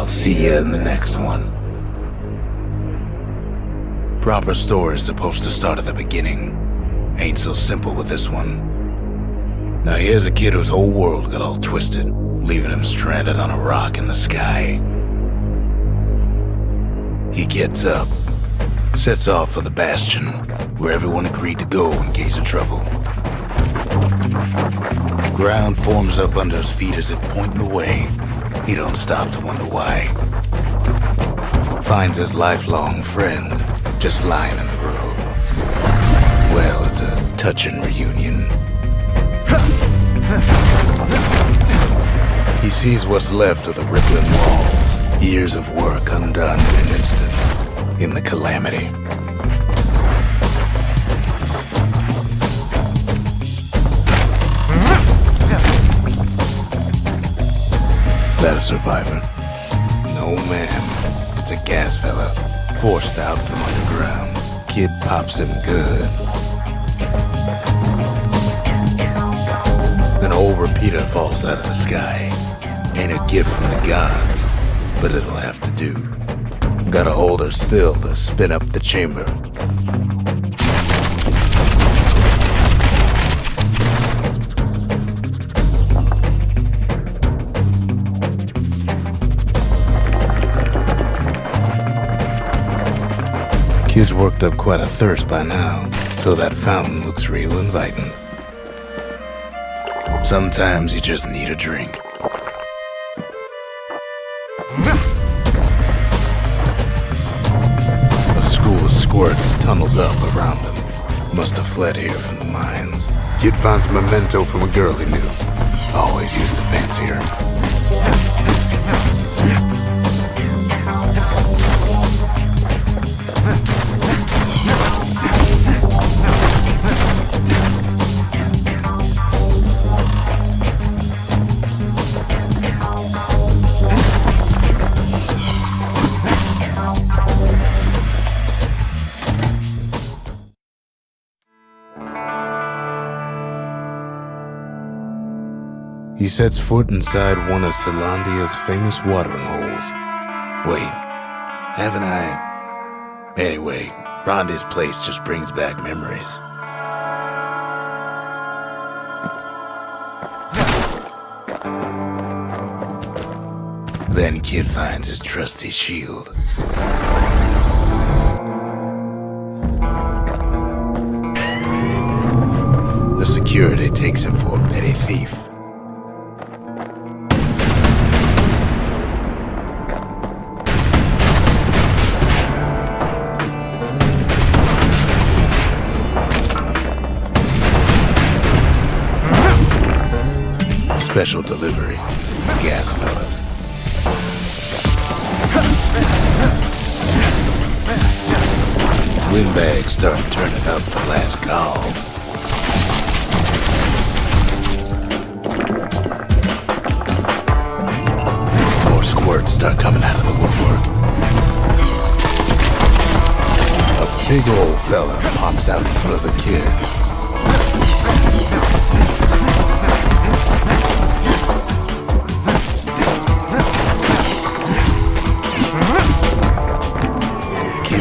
see you in the next one. Proper story's supposed to start at the beginning. Ain't so simple with this one. Now here's a kid whose whole world got all twisted, leaving him stranded on a rock in the sky. He gets up, sets off for the Bastion, where everyone agreed to go in case of trouble. Ground forms up under his feet as it pointing the way. He don't stop to wonder why. Finds his lifelong friend just lying in the road. Well, it's a touching reunion. He sees what's left of the rippling walls, years of work undone in an instant, in the Calamity. That a survivor? No, ma'am. It's a gas fella, forced out from underground. Kid pops him good. An old repeater falls out of the sky. Ain't a gift from the gods, but it'll have to do. Gotta hold her still to spin up the chamber. Kid's worked up quite a thirst by now, so that fountain looks real inviting. Sometimes you just need a drink. A school of squirts tunnels up around them. Must have fled here from the mines. Kid finds a memento from a girl he knew. Always used to fancy her. He sets foot inside one of Caelondia's famous watering holes. Wait, haven't I? Anyway, Rhonda's place just brings back memories. Then Kid finds his trusty shield. The security takes him for a petty thief. Special delivery, gas fellas. Windbags start turning up for last call. More squirts start coming out of the woodwork. A big old fella pops out in front of the kid.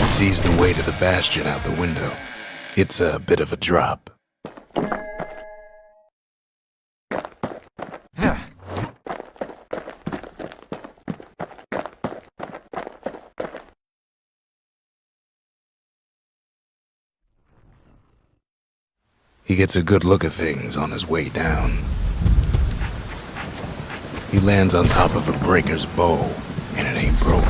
Sees the way to the Bastion out the window. It's a bit of a drop. He gets a good look at things on his way down. He lands on top of a breaker's bow, and it ain't broke.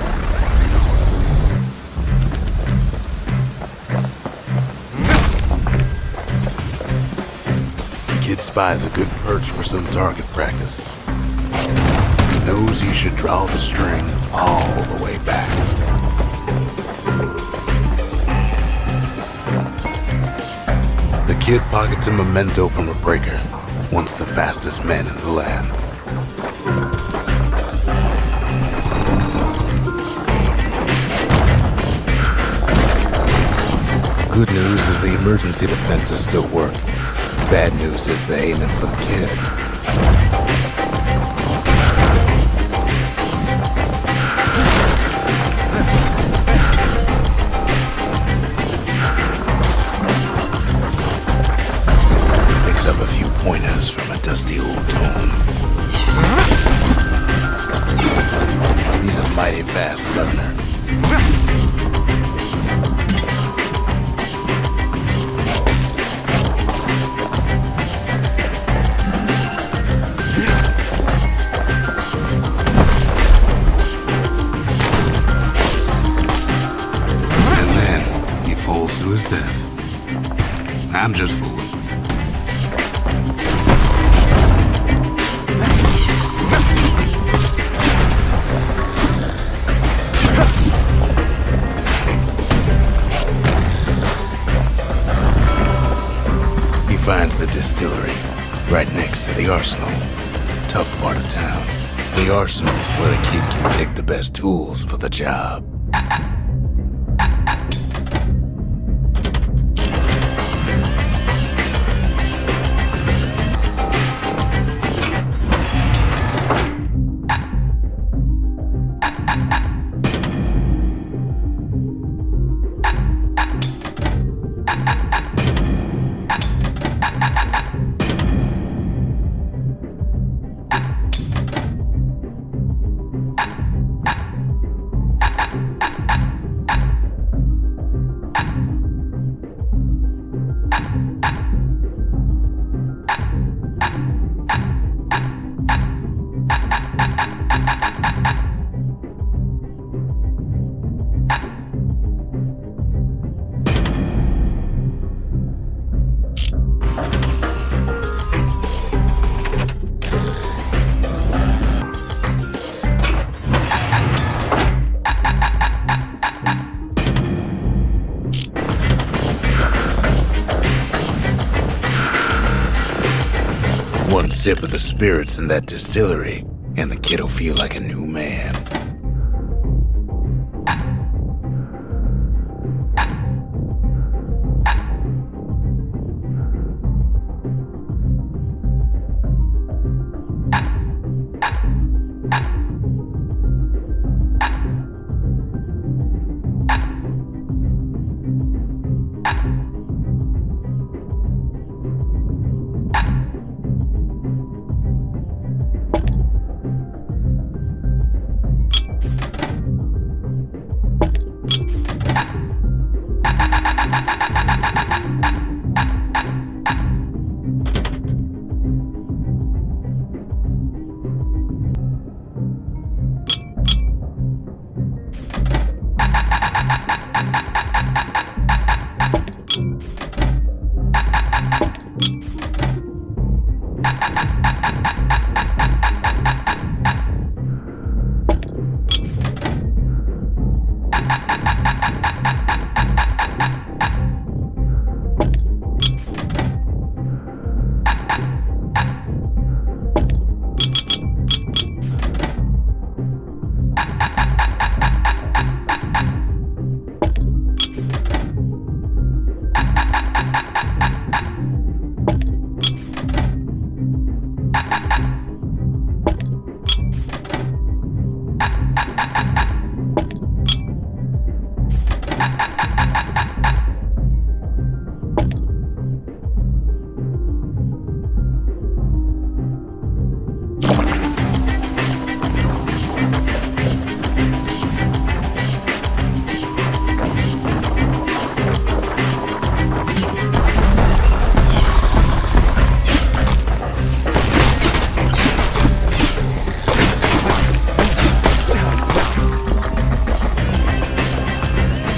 Kid spies a good perch for some target practice. He knows he should draw the string all the way back. The kid pockets a memento from a breaker, once the fastest men in the land. Good news is the emergency defenses still work. Bad news is they're aiming for the kid. mighty fast learner. And then he falls to his death. I'm just fooling. Finds the distillery right next to the arsenal. Tough part of town. The arsenal's where the kid can pick the best tools for the job. One sip of the spirits in that distillery, and the kid'll feel like a new man.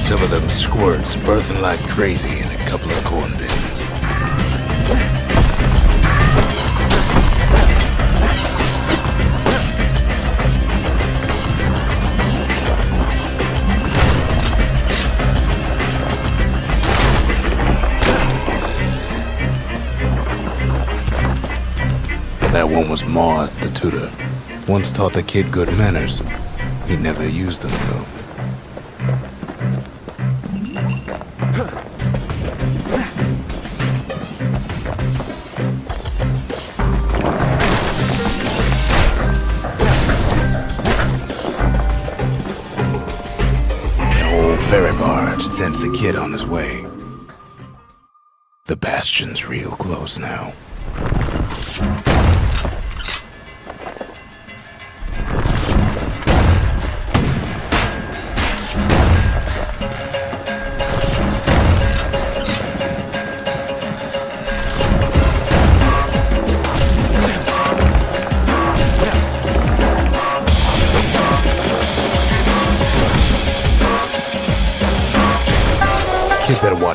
Some of them squirts birthing like crazy in a couple of corn bins. That one was Maud, the tutor. Once taught the kid good manners. He never used them, though. Ferry barge sends the kid on his way. The Bastion's real close now.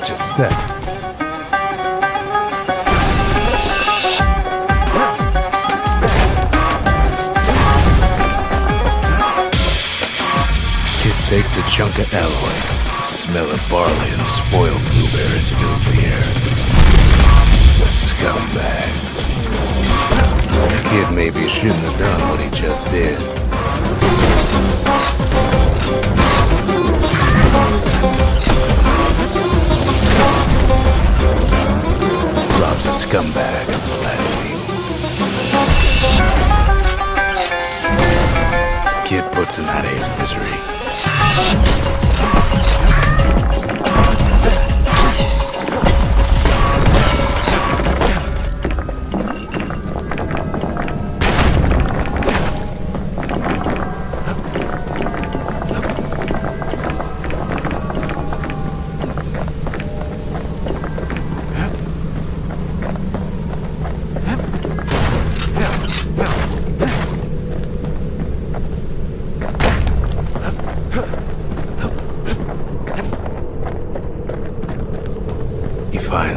watch his step. Kid takes a chunk of alloy. Smell of barley and spoiled blueberries fills the air. Scumbags. Kid maybe shouldn't have done what he just did. Robs a scumbag of his last meal. Kid puts him out of his misery.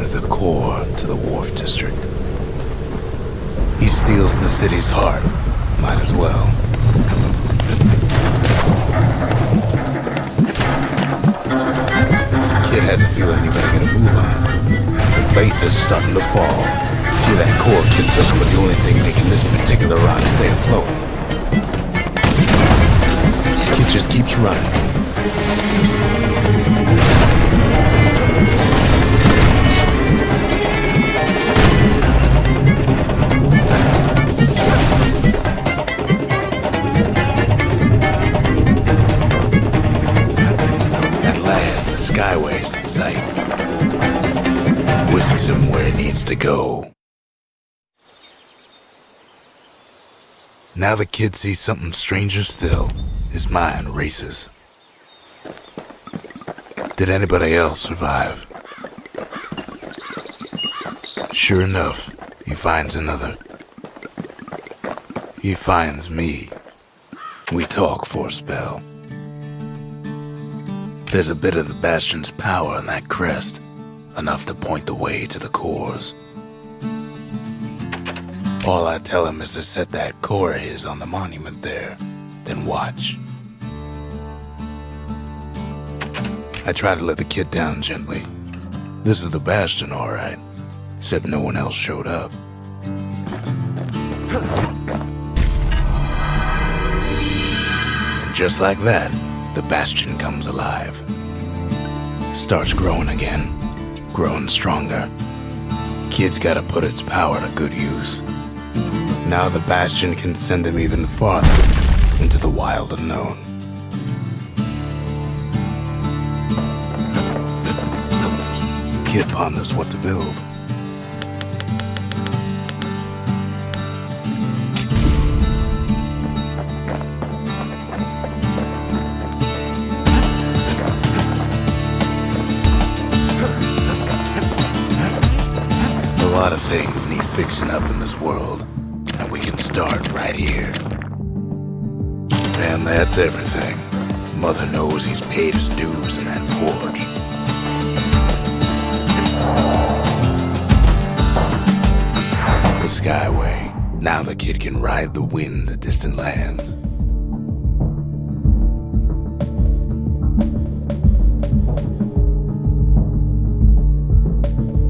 The core to the Wharf district. He steals the city's heart. Might as well. Kid has a feeling he better get a move on. The place is starting to fall. See, that core Kid took was the only thing making this particular rock stay afloat. Kid just keeps running. Skyways in sight. Whisks him where he needs to go. Now the kid sees something stranger still. His mind races. Did anybody else survive? Sure enough, he finds another. He finds me. We talk for a spell. There's a bit of the Bastion's power in that crest, enough to point the way to the cores. All I tell him is to set that core of his on the monument there, then watch. I try to let the kid down gently. This is the Bastion, all right, except no one else showed up. And just like that, the Bastion comes alive. Starts growing again, growing stronger. Kid's gotta put its power to good use. Now the Bastion can send him even farther into the wild unknown. Kid ponders what to build. A lot of things need fixing up in this world, and we can start right here. And that's everything. Mother knows he's paid his dues in that forge. The Skyway. Now the kid can ride the wind to distant lands.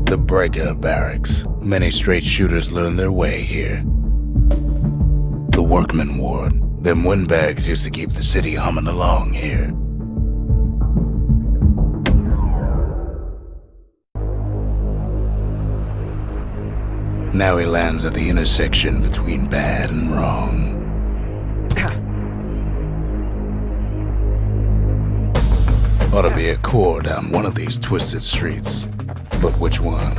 The Breaker Barracks. Many straight shooters learn their way here. The Workmen Ward. Them windbags used to keep the city humming along here. Now he lands at the intersection between bad and wrong. Ought to be a core down one of these twisted streets. But which one?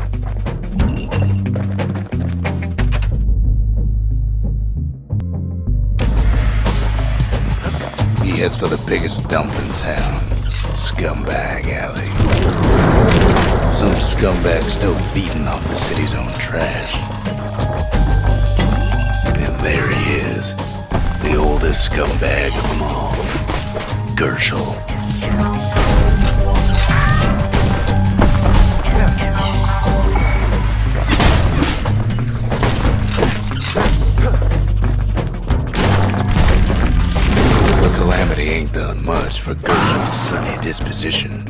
He heads for the biggest dump in town, Scumbag Alley. Some scumbag still feeding off the city's own trash. And there he is, the oldest scumbag of them all, Gershel. ain't done much for Gersham's sunny disposition.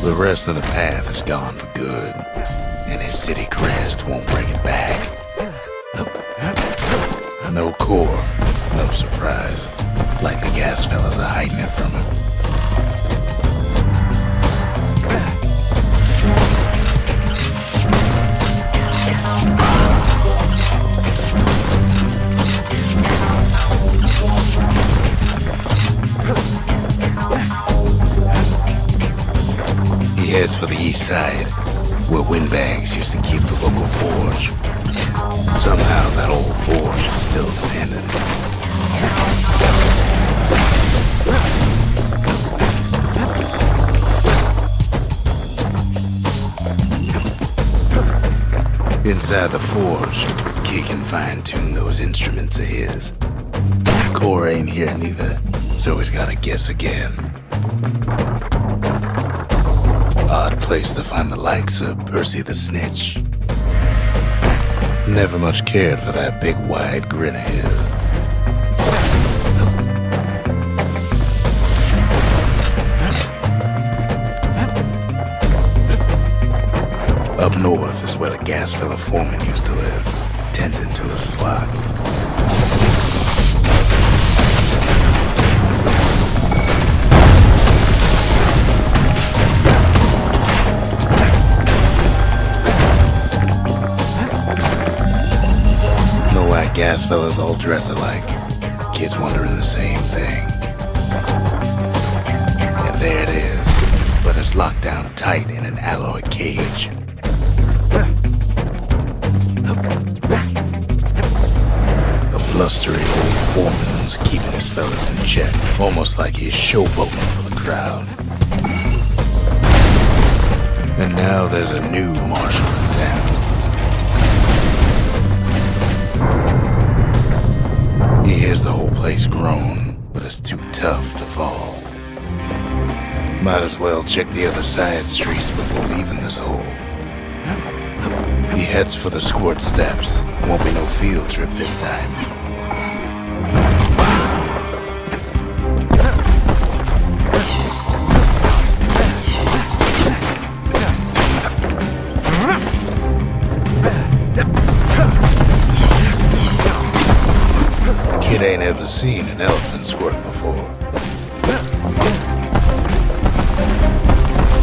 The rest of the path is gone for good, and his city crest won't bring it back. No core, no surprise, like the gas fellas are hiding it from him. He heads for the east side, where windbags used to keep the local forge. Somehow that old forge is still standing. Inside the forge, Key can fine-tune those instruments of his. Core ain't here neither, so he's gotta guess again. Odd place to find the likes of Percy the Snitch. Never much cared for that big wide grin of his. Up north is where the gas fella foreman used to live, tending to his flock. Gas fellas all dress alike. Kids wondering the same thing. And there it is, but it's locked down tight in an alloy cage. The blustery old foreman's keeping his fellas in check, almost like he's showboating for the crowd. And now there's a new marshal in town. He hears the whole place groan, but it's too tough to fall. Might as well check the other side streets before leaving this hole. He heads for the squirt steps. Won't be no field trip this time. Kid ain't ever seen an elephant squirt before.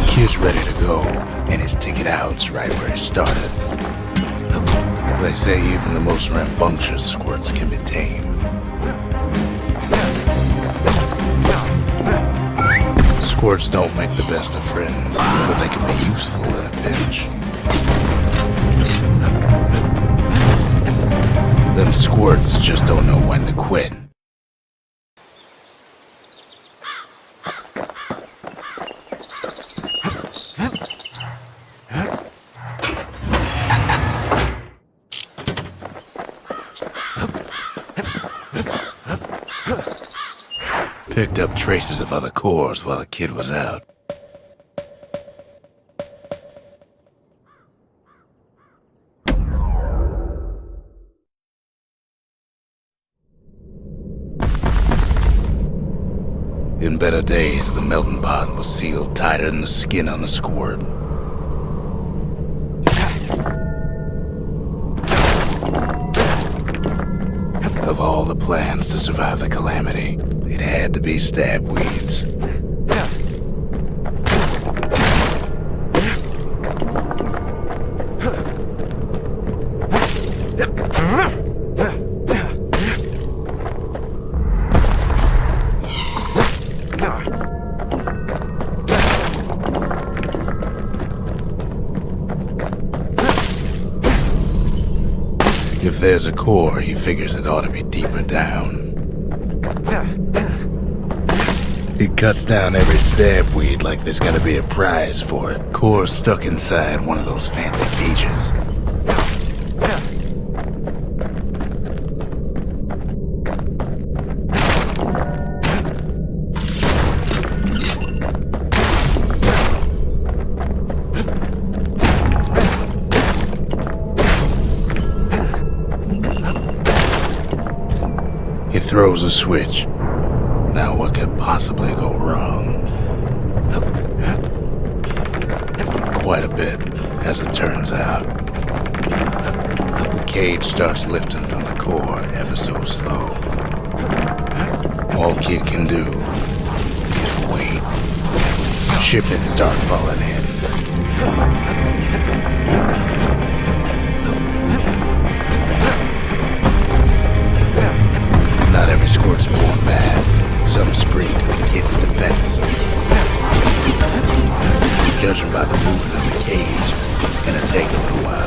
Kid's ready to go, and his ticket out's right where he started. They say even the most rambunctious squirts can be tamed. Squirts don't make the best of friends, but they can be useful in a pinch. Them squirts just don't know when to quit. Picked up traces of other cores while the kid was out. In better days, the melting pot was sealed tighter than the skin on a squirt. Of all the plans to survive the Calamity, it had to be stab weeds. If there's a core, he figures it ought to be deeper down. He cuts down every stab weed like there's gotta be a prize for it. Core's stuck inside one of those fancy cages. throws a switch. Now what could possibly go wrong? Quite a bit, as it turns out. The cage starts lifting from the core ever so slow. All Kid can do is wait. Shipments start falling in. Not every squirt's born bad. Some spring to the kid's defense. Judging by the movement of the cage, it's gonna take a little while.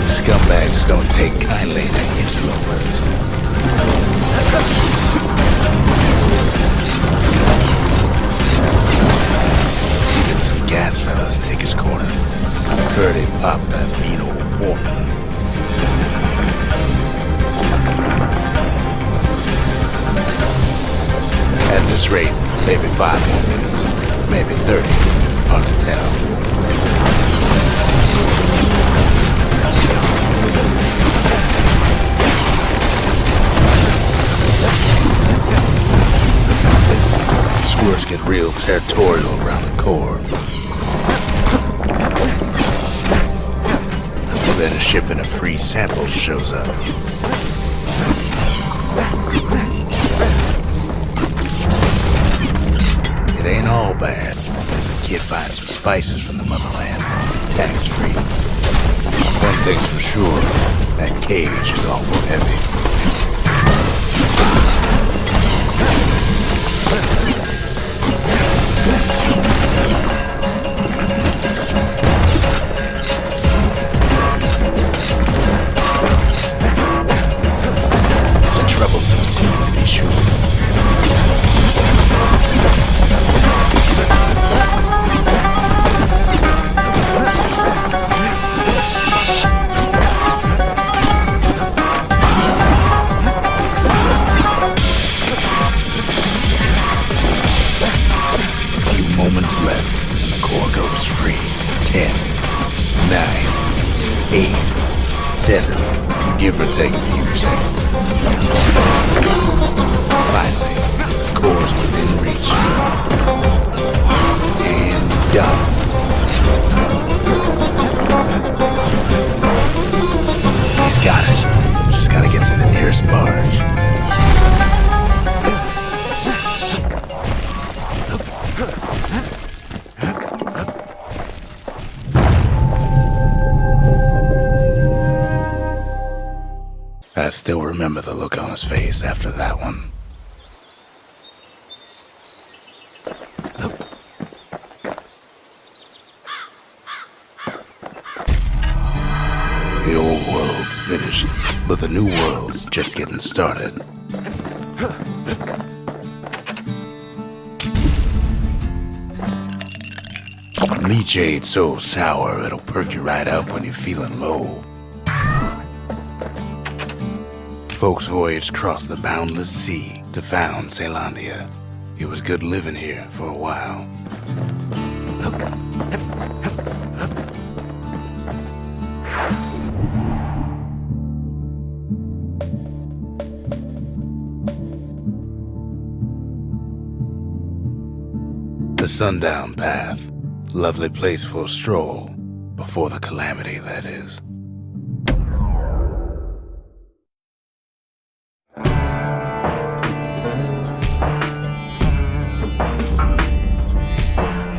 Scumbags don't take kindly to interlopers. Even some gas fellas take his corner. Heard he popped that mean old foreman. At this rate, maybe 5 more minutes, maybe 30, hard to tell. Squirts get real territorial around the core. Then a shipment of free samples shows up. It ain't all bad, as the kid finds some spices from the motherland, tax-free. One thing's for sure, that cage is awful heavy. It's a troublesome scene to be sure. Moments left, and the core goes free. 10, 9, 8, 7, give or take a few seconds. Finally, the core's within reach. And done. He's got it. Just gotta get to the nearest barge. I still remember the look on his face after that one. The old world's finished, but the new world's just getting started. Leachade's so sour it'll perk you right up when you're feeling low. Folks voyaged across the boundless sea to found Caelondia. It was good living here for a while. The Sundown path. Lovely place for a stroll. Before the Calamity, that is.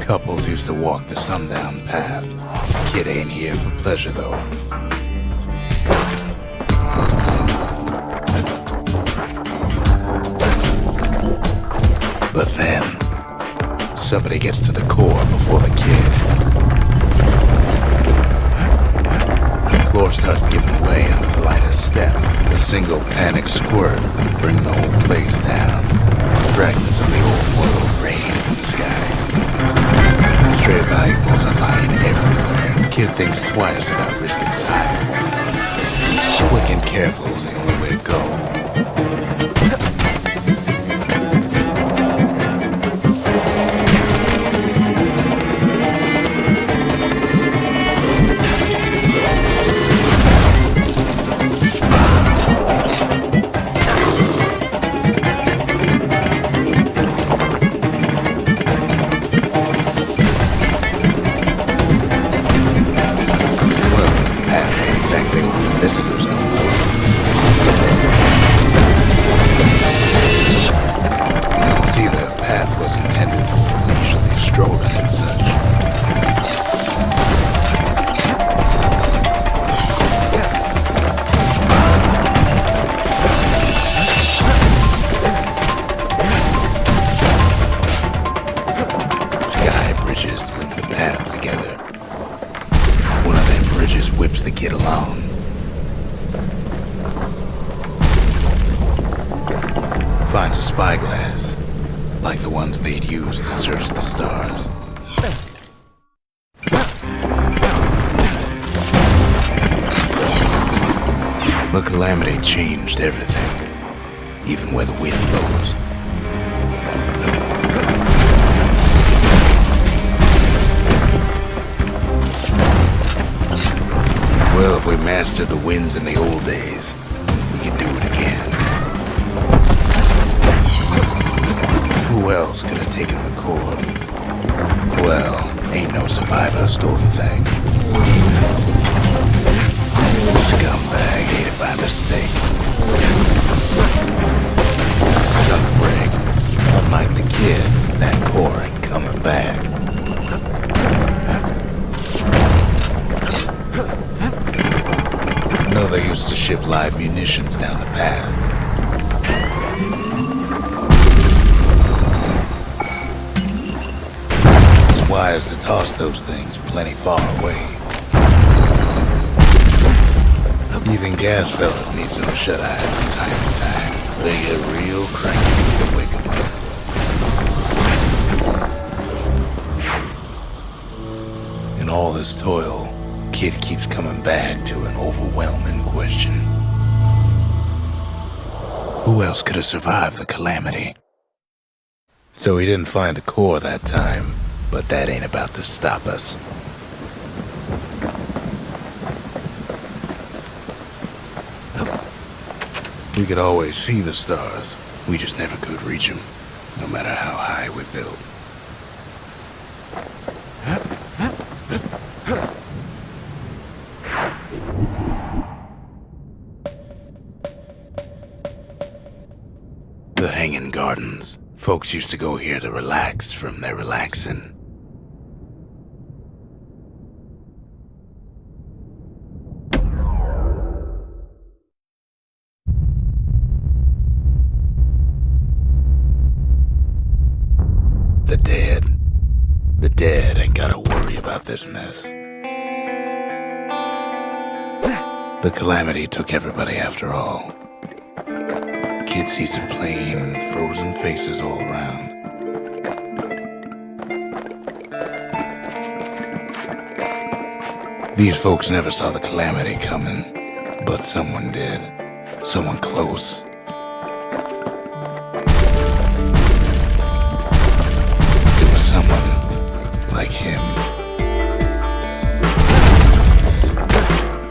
Couples used to walk the Sundown path. Kid ain't here for pleasure, though. But then, somebody gets to the core before the kid. The floor starts giving way under the lightest step. A single panic squirt would bring the whole place down. Fragments of the old world rain from the sky. Stray valuables are lying everywhere. Kid thinks twice about risking his hide for them. Quick and careful is the only way to go. Finds a spyglass, like the ones they'd use to search the stars. The Calamity changed everything, even where the wind blows. Well, if we mastered the winds in the old days, we could do it again. Who else could have taken the core? Well, ain't no survivor stole the thing. Scumbag ate it by mistake. Sunderbrick, unlike the kid, that core ain't coming back. No, they used to ship live munitions down the path. Wires to toss those things plenty far away. Even gas fellas need some shut-eye from time to time. They get real cranky to wake 'em up. In all this toil, Kid keeps coming back to an overwhelming question. Who else could have survived the Calamity? So he didn't find the core that time. But that ain't about to stop us. We could always see the stars. We just never could reach them, no matter how high we built. The Hanging Gardens. Folks used to go here to relax from their relaxing. The dead ain't gotta worry about this mess. The Calamity took everybody after all. Kid sees it plain, frozen faces all around. These folks never saw the Calamity coming, but someone did. Someone close. It was someone like him.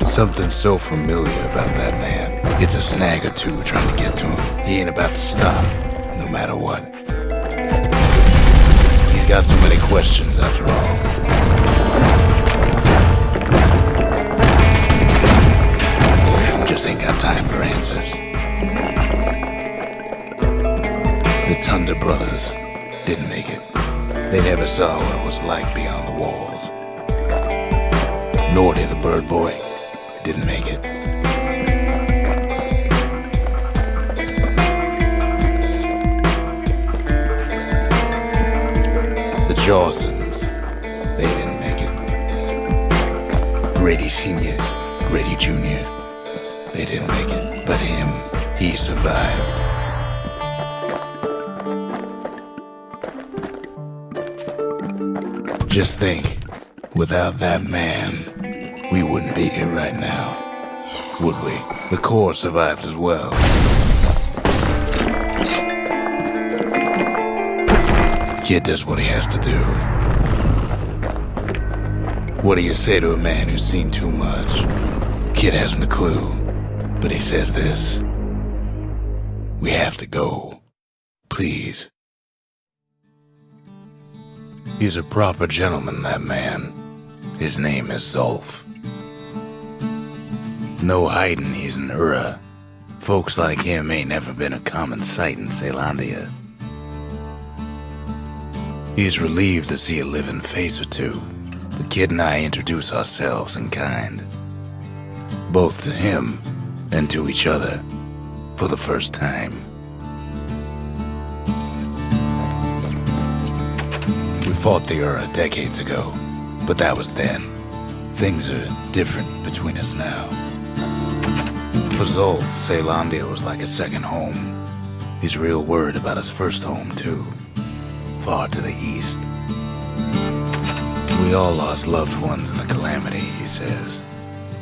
Something so familiar about that man. It's a snag or two trying to get to him. He ain't about to stop, no matter what. He's got so many questions after all. Just ain't got time for answers. The Thunder brothers didn't make it. They never saw what it was like beyond the walls. Nor did the bird boy. Didn't make it. The Jawsons, they didn't make it. Grady Sr., Grady Jr., they didn't make it. But him, he survived. Just think, without that man, we wouldn't be here right now, would we? The core survived as well. Kid does what he has to do. What do you say to a man who's seen too much? Kid hasn't a clue, but he says this. We have to go. Please. He's a proper gentleman, that man. His name is Zulf. No hiding he's an Ura. Folks like him ain't never been a common sight in Caelondia. He's relieved to see a living face or two. The kid and I introduce ourselves in kind. Both to him and to each other for the first time. We fought the Ura decades ago, but that was then. Things are different between us now. For Zulf, Caelondia was like a second home. He's real worried about his first home, too. Far to the east. We all lost loved ones in the Calamity, he says.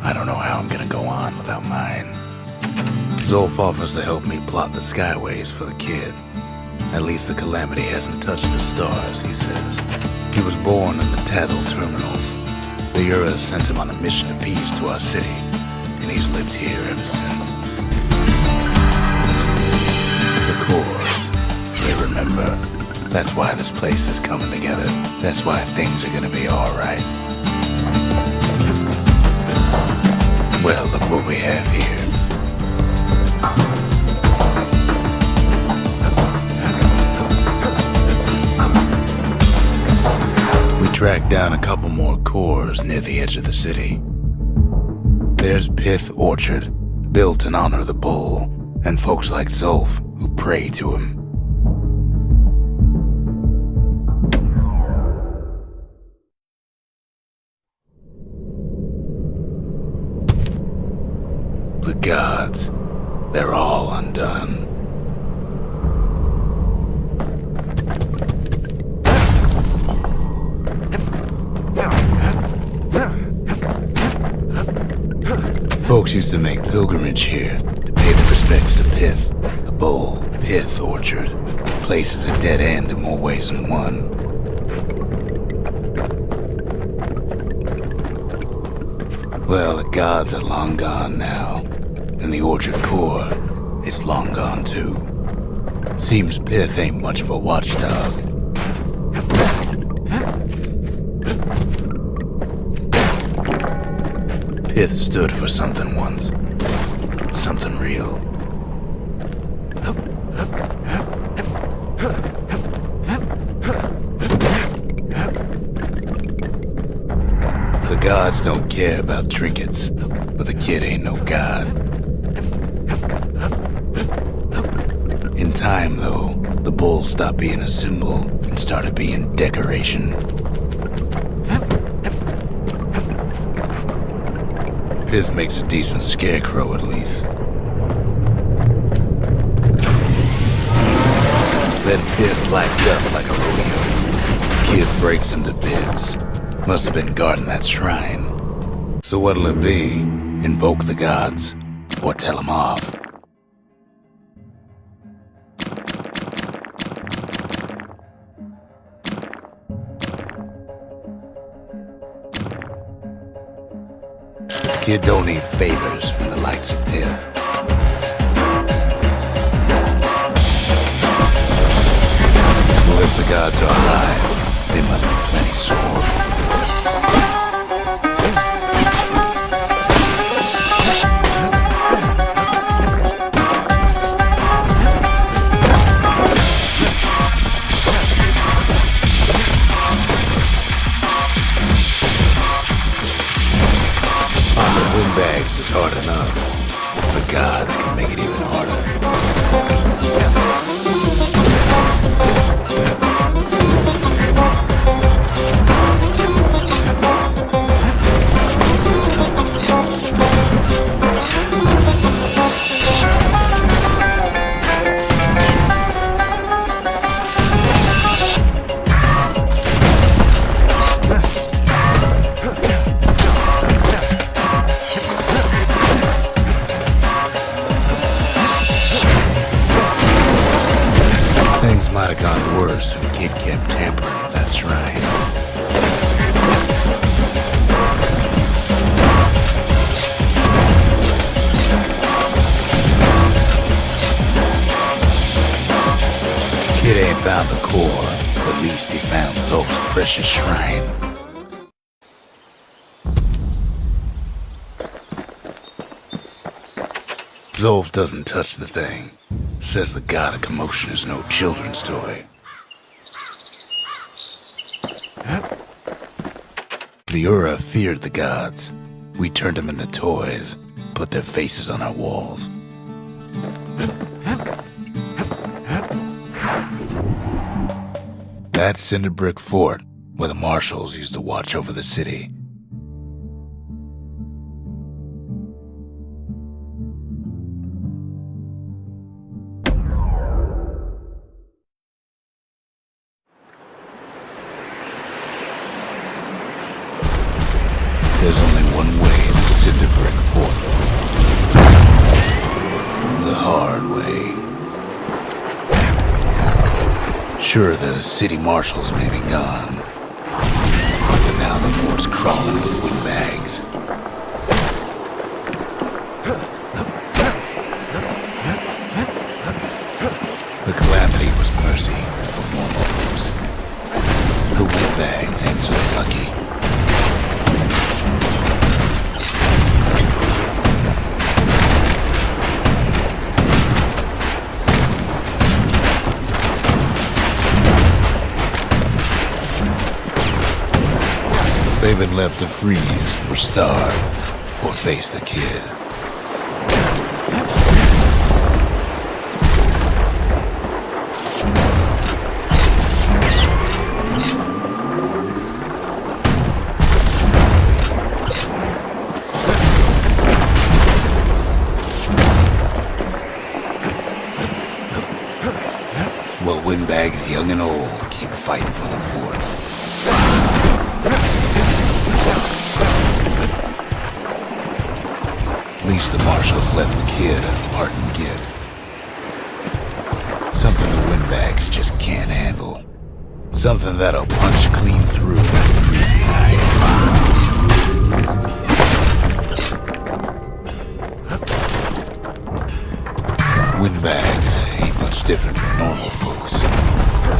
I don't know how I'm gonna go on without mine. Zulf offers to help me plot the skyways for the kid. At least the Calamity hasn't touched the stars, he says. He was born in the Tazzle terminals. The Ura sent him on a mission of peace to our city, and he's lived here ever since. The cores, they remember. That's why this place is coming together. That's why things are gonna be alright. Well, look what we have here. We tracked down a couple more cores near the edge of the city. There's Pyth Orchard, built in honor of the bull, and folks like Zulf who pray to him. The gods, they're all undone. Folks used to make pilgrimage here to pay their respects to Pyth, the bull. Pyth Orchard. Place is a dead end in more ways than one. Well, the gods are long gone now, and the orchard core is long gone too. Seems Pyth ain't much of a watchdog. Pyth stood for something once. Something real. The gods don't care about trinkets, but the kid ain't no god. In time, though, the bull stopped being a symbol and started being decoration. Pyth makes a decent scarecrow, at least. Then Pyth lights up like a rodeo. Kid breaks him to bits. Must have been guarding that shrine. So what'll it be? Invoke the gods? Or tell them off? Kid don't need favors from the likes of Pyth. Well, if the gods are alive, they must be plenty sore. Windbags is hard enough. The gods can make it even harder. worse if Kid kept tampering with that shrine. Kid ain't found the core, but at least he found Zolf's precious shrine. Zolf doesn't touch the thing. Says the god of commotion is no children's toy. The Ura feared the gods. We turned them into toys, put their faces on our walls. That's Cinderbrick Fort, where the marshals used to watch over the city. There's only one way to Cinderbrick Fort. The hard way. Sure, the city marshals may be gone, but now the fort's crawling with windbags. The Calamity was mercy for normal folks. The windbags ain't so lucky. They've been left to freeze, or starve, or face the kid. Well, windbags young and old keep fighting for the fort. At least the marshals left the kid a parting gift. Something the windbags just can't handle. Something that'll punch clean through their greasy hides. Windbags ain't much different from normal folks.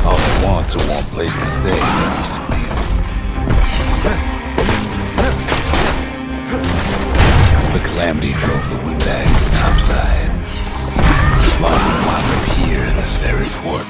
All they want's a warm place to stay and a decent meal. The Calamity drove the windbags topside. A lot of them wound up here in this very fort.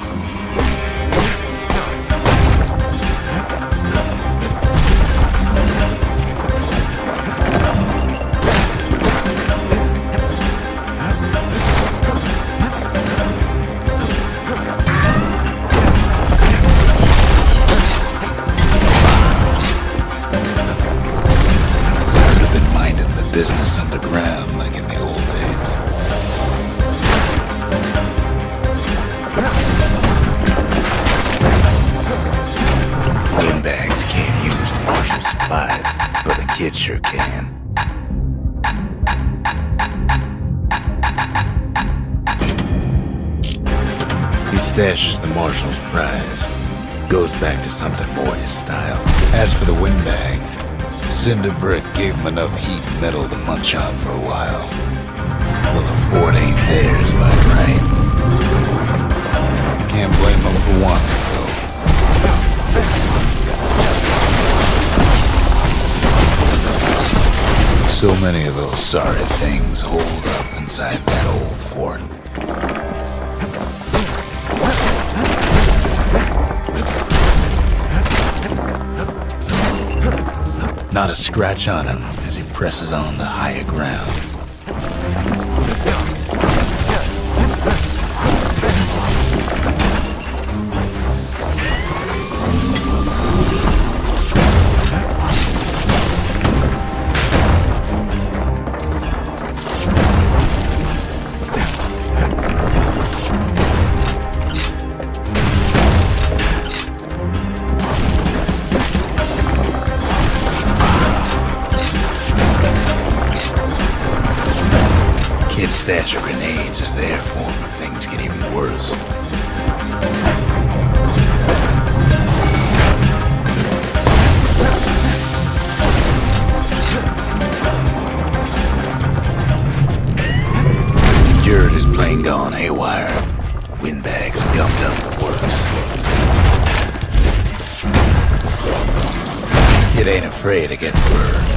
Business underground like in the old days. Windbags can't use the marshal supplies, but the kid sure can. He stashes the marshal's prize. Goes back to something more his style. As for the windbags, Cinderbrick gave him enough heat and metal to munch on for a while. Well, the fort ain't theirs by right. Can't blame them for wanting it, though. So many of those sorry things hold up inside that old fort. Not a scratch on him as he presses on to higher ground. Stash of grenades is there for him if things get even worse. ain't gone haywire. Windbags gummed up the works. Kid ain't afraid of getting burned.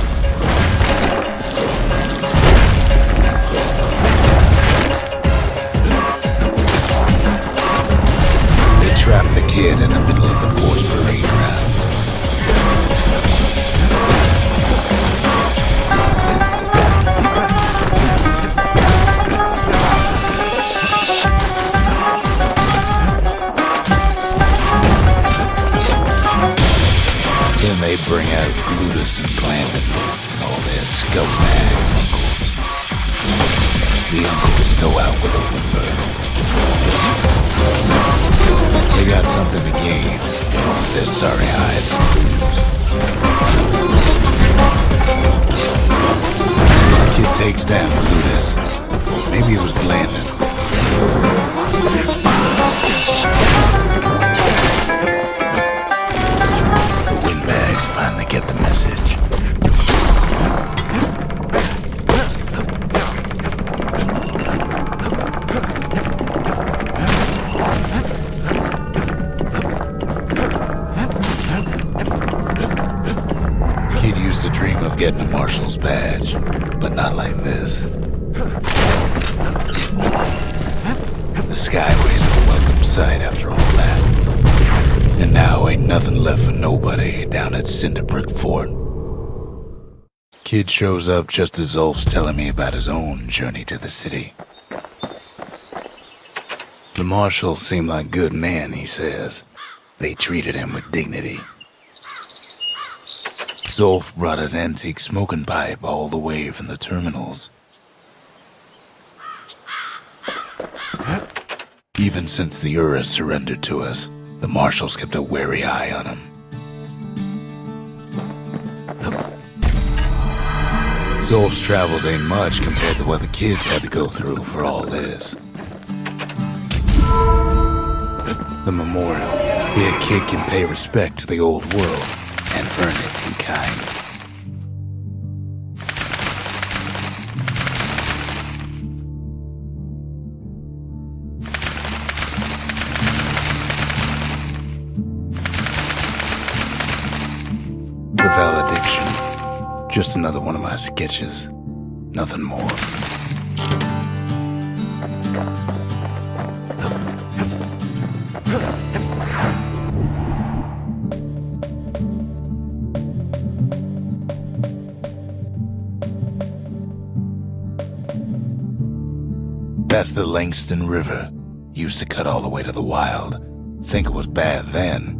They trapped the kid in the middle of the fort's parade grounds. Then they bring out Glutus and Glandon and all their scumbag uncles. The uncles go out with a whimper. They got something to gain, only their sorry hides to lose. Kid takes down Glutus. Maybe it was Glandon. Finally get the message. Kid used to dream of getting a marshal's badge, but not like this. The skyways are a welcome sight after all that. And now ain't nothing left for nobody down at Cinderbrick Fort. Kid shows up just as Ulf's telling me about his own journey to the city. The marshal seemed like good men, he says. They treated him with dignity. Zolf brought his antique smoking pipe all the way from the terminals. Even since the Ura surrendered to us, the marshals kept a wary eye on him. Zolf's travels ain't much compared to what the kids had to go through for all this. The memorial. Here a kid can pay respect to the old world and earn it in kind. The valediction. Just another one of my sketches. Nothing more. That's the Langston River. Used to cut all the way to the wild. Think it was bad then.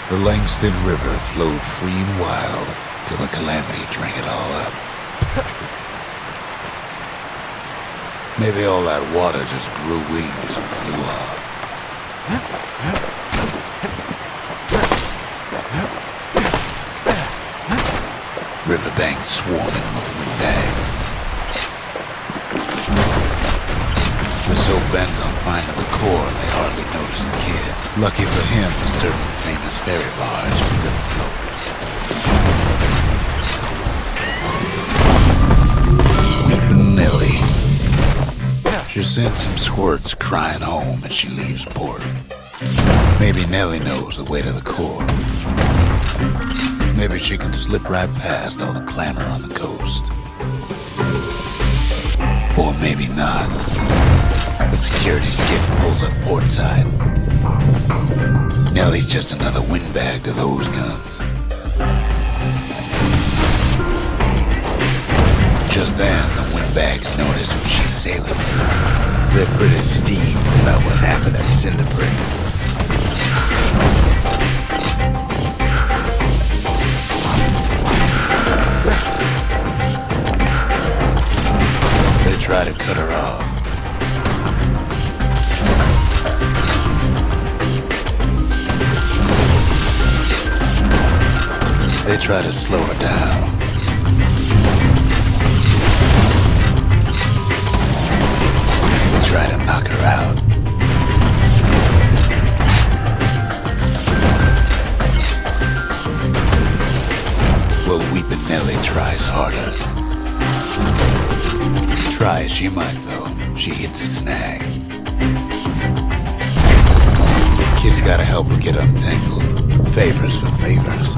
The Langston River flowed free and wild till the Calamity drank it all up. Maybe all that water just grew wings and flew off. Riverbanks swarming with windbags. They're so bent on finding the core, they hardly notice the kid. Lucky for him, a certain famous ferry barge is still afloat. Weepin' Nellie. She sends some squirts crying home as she leaves port. Maybe Nellie knows the way to the core. Maybe she can slip right past all the clamor on the coast. Or maybe not. The security skiff pulls up portside. Nellie's just another windbag to those guns. Just then, the windbags notice who she's sailing with. They're pretty steamed about what happened at Cinderbrick. They try to cut her off. They try to slow her down. They try to knock her out. She might, though. She hits a snag. Kid's gotta help her get untangled. Favors for favors.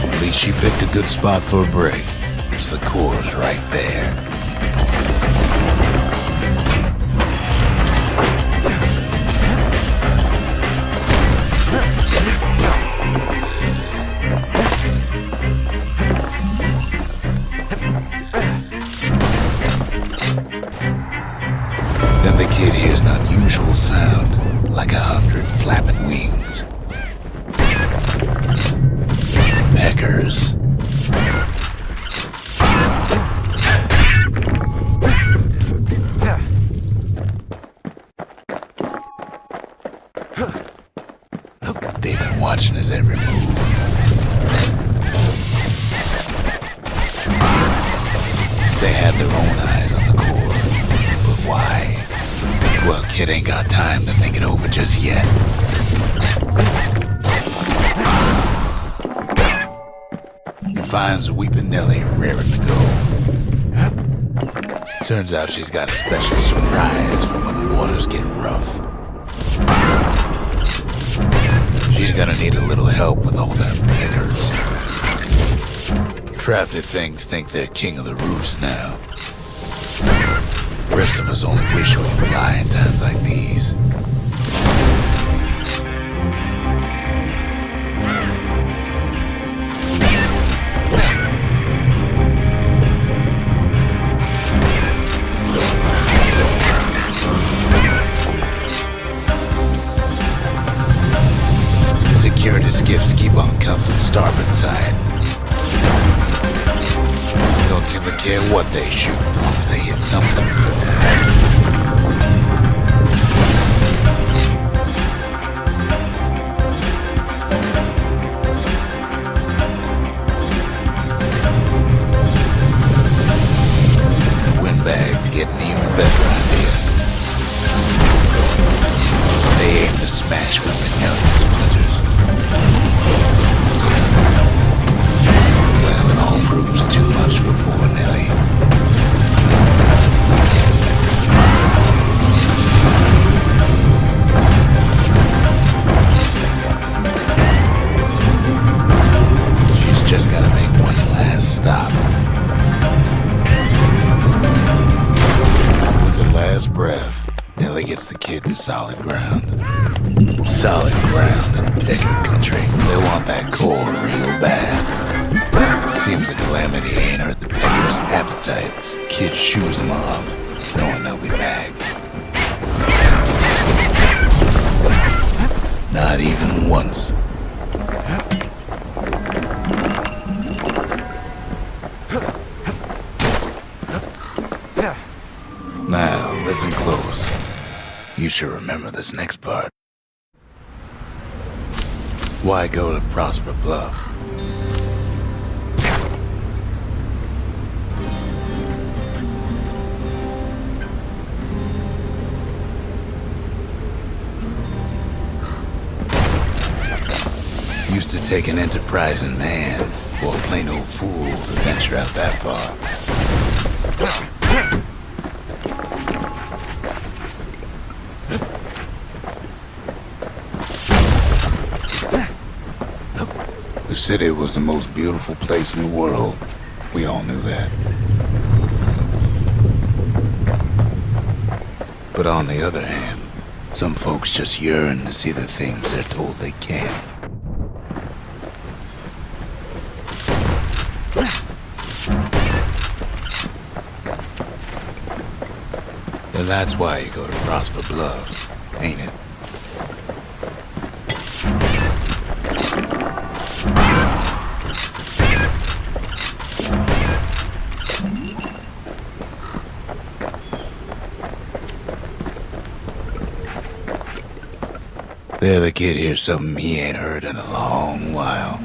At least she picked a good spot for a break. The core's right there. Then the kid hears an unusual sound, like 100 flapping wings. Peckers. They've been watching his every move. They had their own eyes on the core. But why? Well, kid ain't got time to think it over just yet. He finds Weeping Nellie raring to go. Turns out she's got a special surprise for when the waters get rough. She's gonna need a little help with all them pickers. Traffic things think they're king of the roost now. Rest of us only wish we could fly in times like these. Security skiffs keep on coming starboard side. Don't seem to care what they shoot, as long as they hit something. The windbags are getting even better idea. They aim to smash Weapon Nellie splinters. Well, it all proves too much for poor Nellie. She's just gotta make one last stop. With her last breath, Nellie gets the kid to solid ground. Solid ground in picker country. They want that core real bad. Seems the Calamity ain't hurt the pickers' appetites. Kid shoos them off, knowing they'll be back. Not even once. Now, listen close. You should remember this next part. Why go to Prosper Bluff? Used to take an enterprising man or a plain old fool to venture out that far. The city was the most beautiful place in the world. We all knew that. But on the other hand, some folks just yearn to see the things they're told they can't. And that's why you go to Prosper Bluff, ain't it? There the kid hears something he ain't heard in a long while.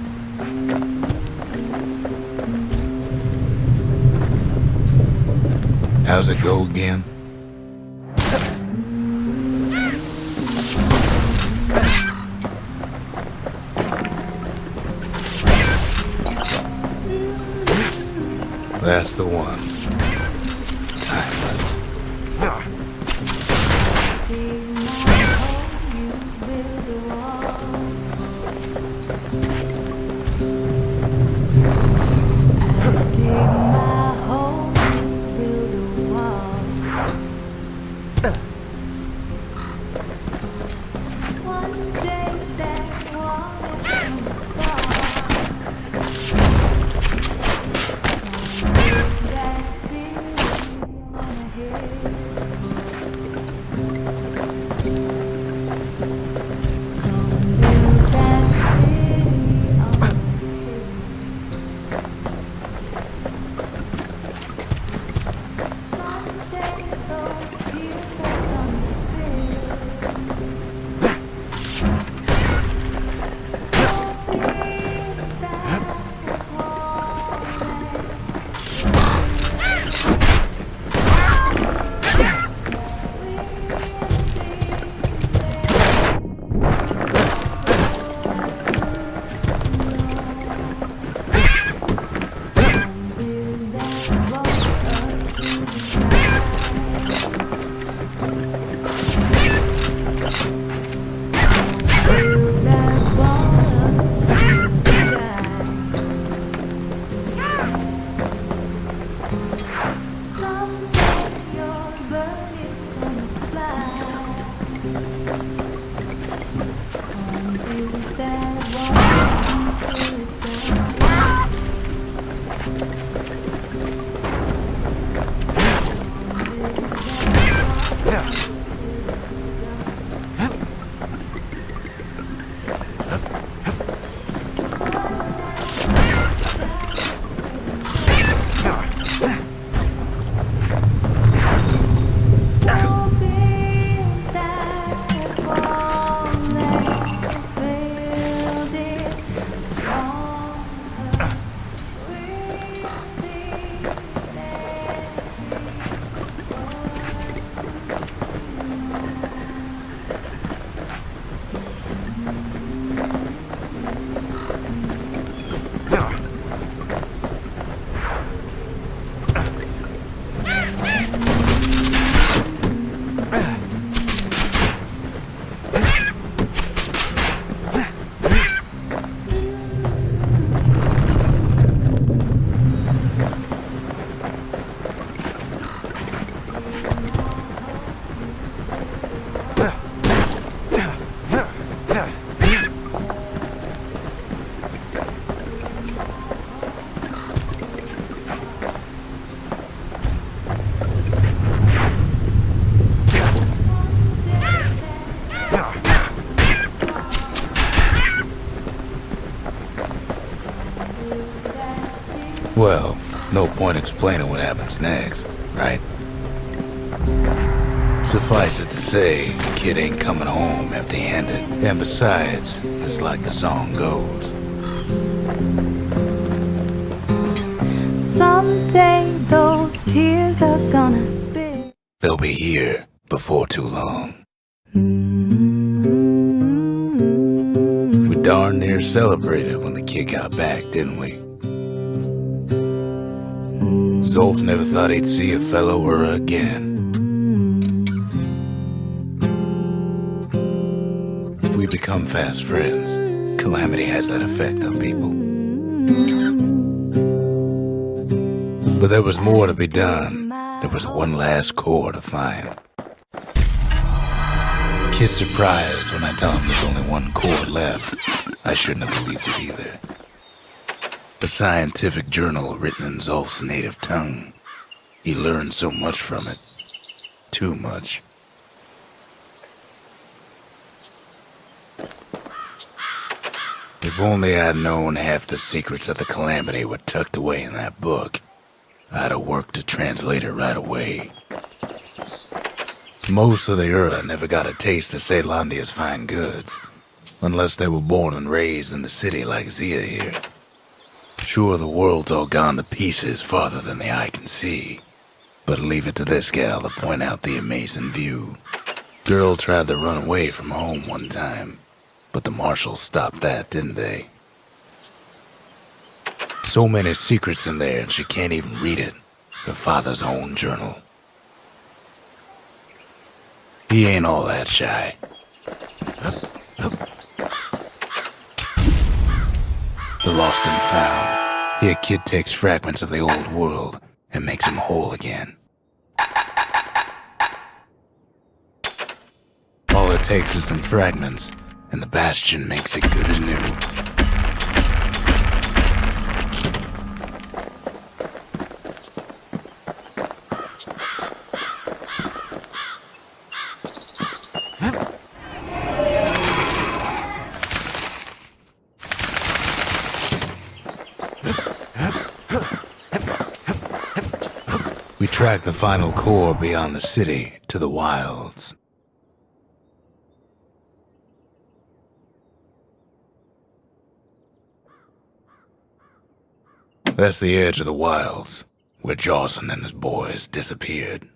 How's it go again? That's the one. Timeless. Well, no point explaining what happens next, right? Suffice it to say, the kid ain't coming home empty-handed. And besides, it's like the song goes. Someday those tears are gonna spill. They'll be here before too long. We darn near celebrated when the kid got back, didn't we? Zolf never thought he'd see a fellow or again. We become fast friends. Calamity has that effect on people. But there was more to be done. There was one last core to find. Kid's surprised when I tell him there's only one core left. I shouldn't have believed it either. A scientific journal written in Zolf's native tongue. He learned so much from it. Too much. If only I'd known half the secrets of the Calamity were tucked away in that book, I'd have worked to translate it right away. Most of the Ura never got a taste of Caelondia's fine goods, unless they were born and raised in the city like Zia here. Sure, the world's all gone to pieces farther than the eye can see, But leave it to this gal to point out the amazing view. Girl tried to run away from home one time, but the marshals stopped that, didn't they? So many secrets in there and she can't even read it. Her father's own journal. He ain't all that shy. The lost and found. Here kid takes fragments of the old world and makes them whole again. All it takes is some fragments, and the Bastion makes it good as new. We track the final core beyond the city to the wilds. That's the edge of the wilds, where Jawson and his boys disappeared.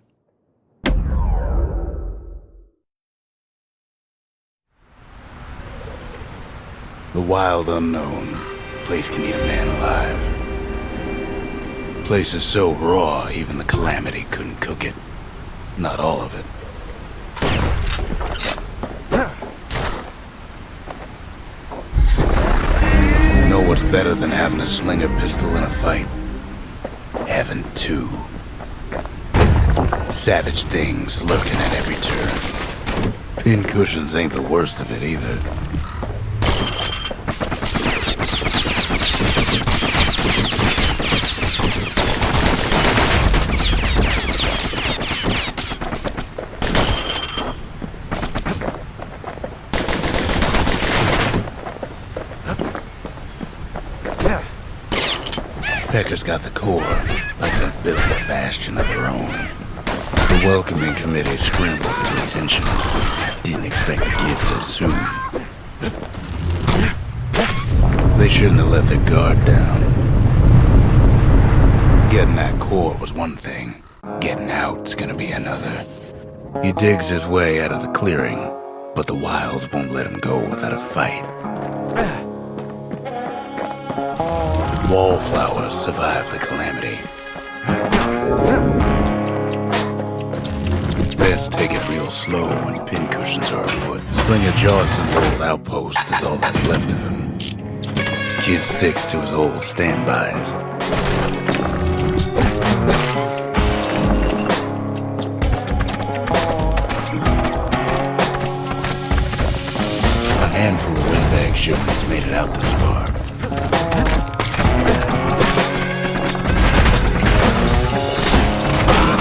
The wild unknown. Place can eat a man alive. Place is so raw, even the Calamity couldn't cook it. Not all of it. Know what's better than having a slinger pistol in a fight? Having two. Savage things lurking at every turn. Pincushions ain't the worst of it either. Pecker's got the core, like they've built a bastion of their own. The welcoming committee scrambles to attention. Didn't expect the kid so soon. They shouldn't have let their guard down. Getting that core was one thing. Getting out's gonna be another. He digs his way out of the clearing, but the wilds won't let him go without a fight. Wallflowers survive the Calamity. Best take it real slow when pincushions are afoot. Slinger Jawson's old outpost is all that's left of him. Kid sticks to his old standbys. A handful of windbag shipments made it out this far.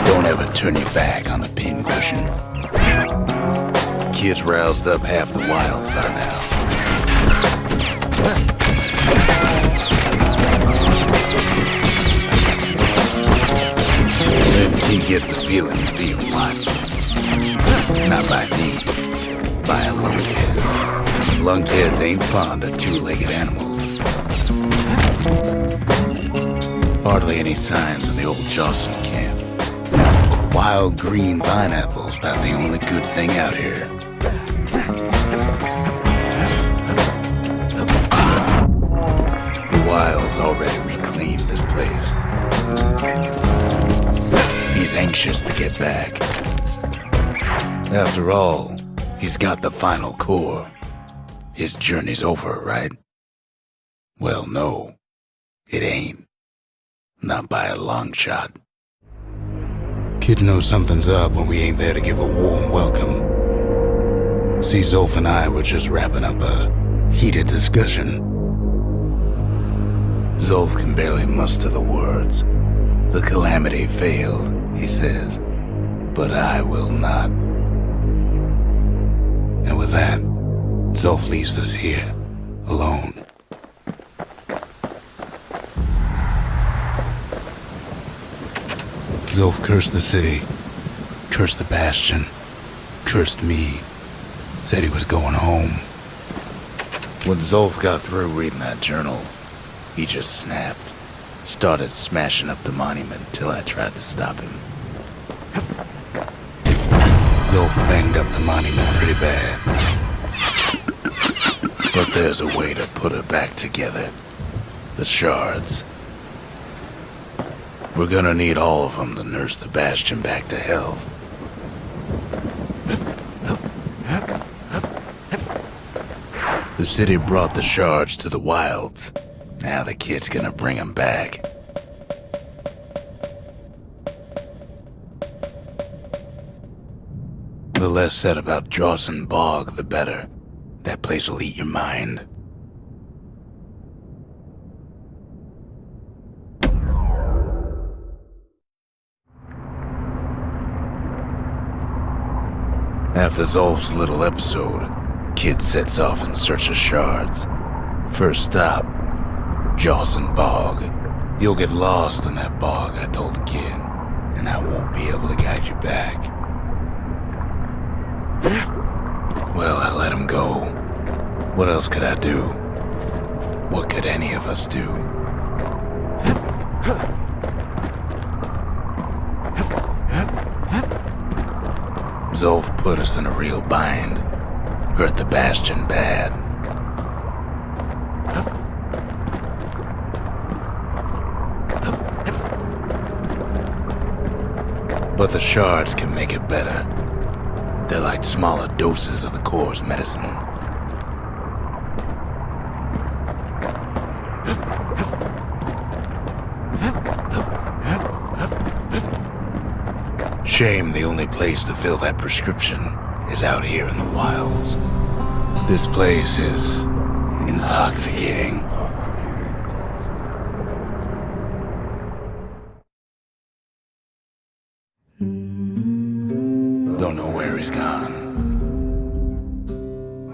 Don't ever turn your back on a pincushion. Kid's roused up half the wilds by now. Then kid gets the feeling he's being watched. Not by me, by a lunkhead. Lunkheads ain't fond of two-legged animals. Hardly any signs of the old Jawson camp. Wild green pineapples, about the only good thing out here. The wild's already reclaimed this place. He's anxious to get back. After all, he's got the final core. His journey's over, right? Well, no, it ain't. Not by a long shot. Kid knows something's up when we ain't there to give a warm welcome. See, Zolf and I were just wrapping up a heated discussion. Zolf can barely muster the words. The Calamity failed, he says, but I will not. And with that, Zolf leaves us here, alone. Zolf cursed the city, cursed the Bastion, cursed me, said he was going home. When Zolf got through reading that journal, he just snapped, started smashing up the monument till I tried to stop him. Zolf banged up the monument pretty bad. But there's a way to put it back together. The shards. We're gonna need all of them to nurse the Bastion back to health. The city brought the shards to the wilds. Now the kid's gonna bring them back. The less said about Jawson Bog, the better. That place will eat your mind. After Zolf's little episode, Kid sets off in search of shards. First stop, Jawson Bog. You'll get lost in that bog, I told the kid, and I won't be able to guide you back. Well, I let him go. What else could I do? What could any of us do? Zolf put us in a real bind. Hurt the Bastion bad. But the shards can make it better. They're like smaller doses of the core's medicine. Shame the only place to fill that prescription is out here in the wilds. This place is intoxicating. Don't know where he's gone.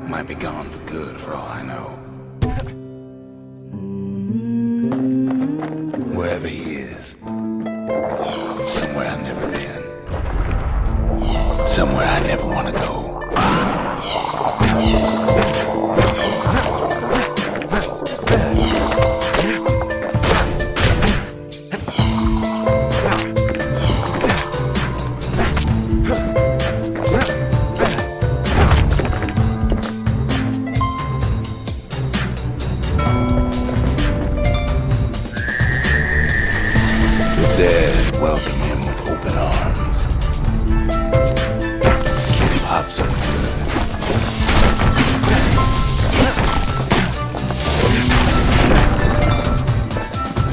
Might be gone for good for all I know. Wherever he is, somewhere I've never been. Somewhere I never want to go. The dead welcome him with open arms. Kid pops him good.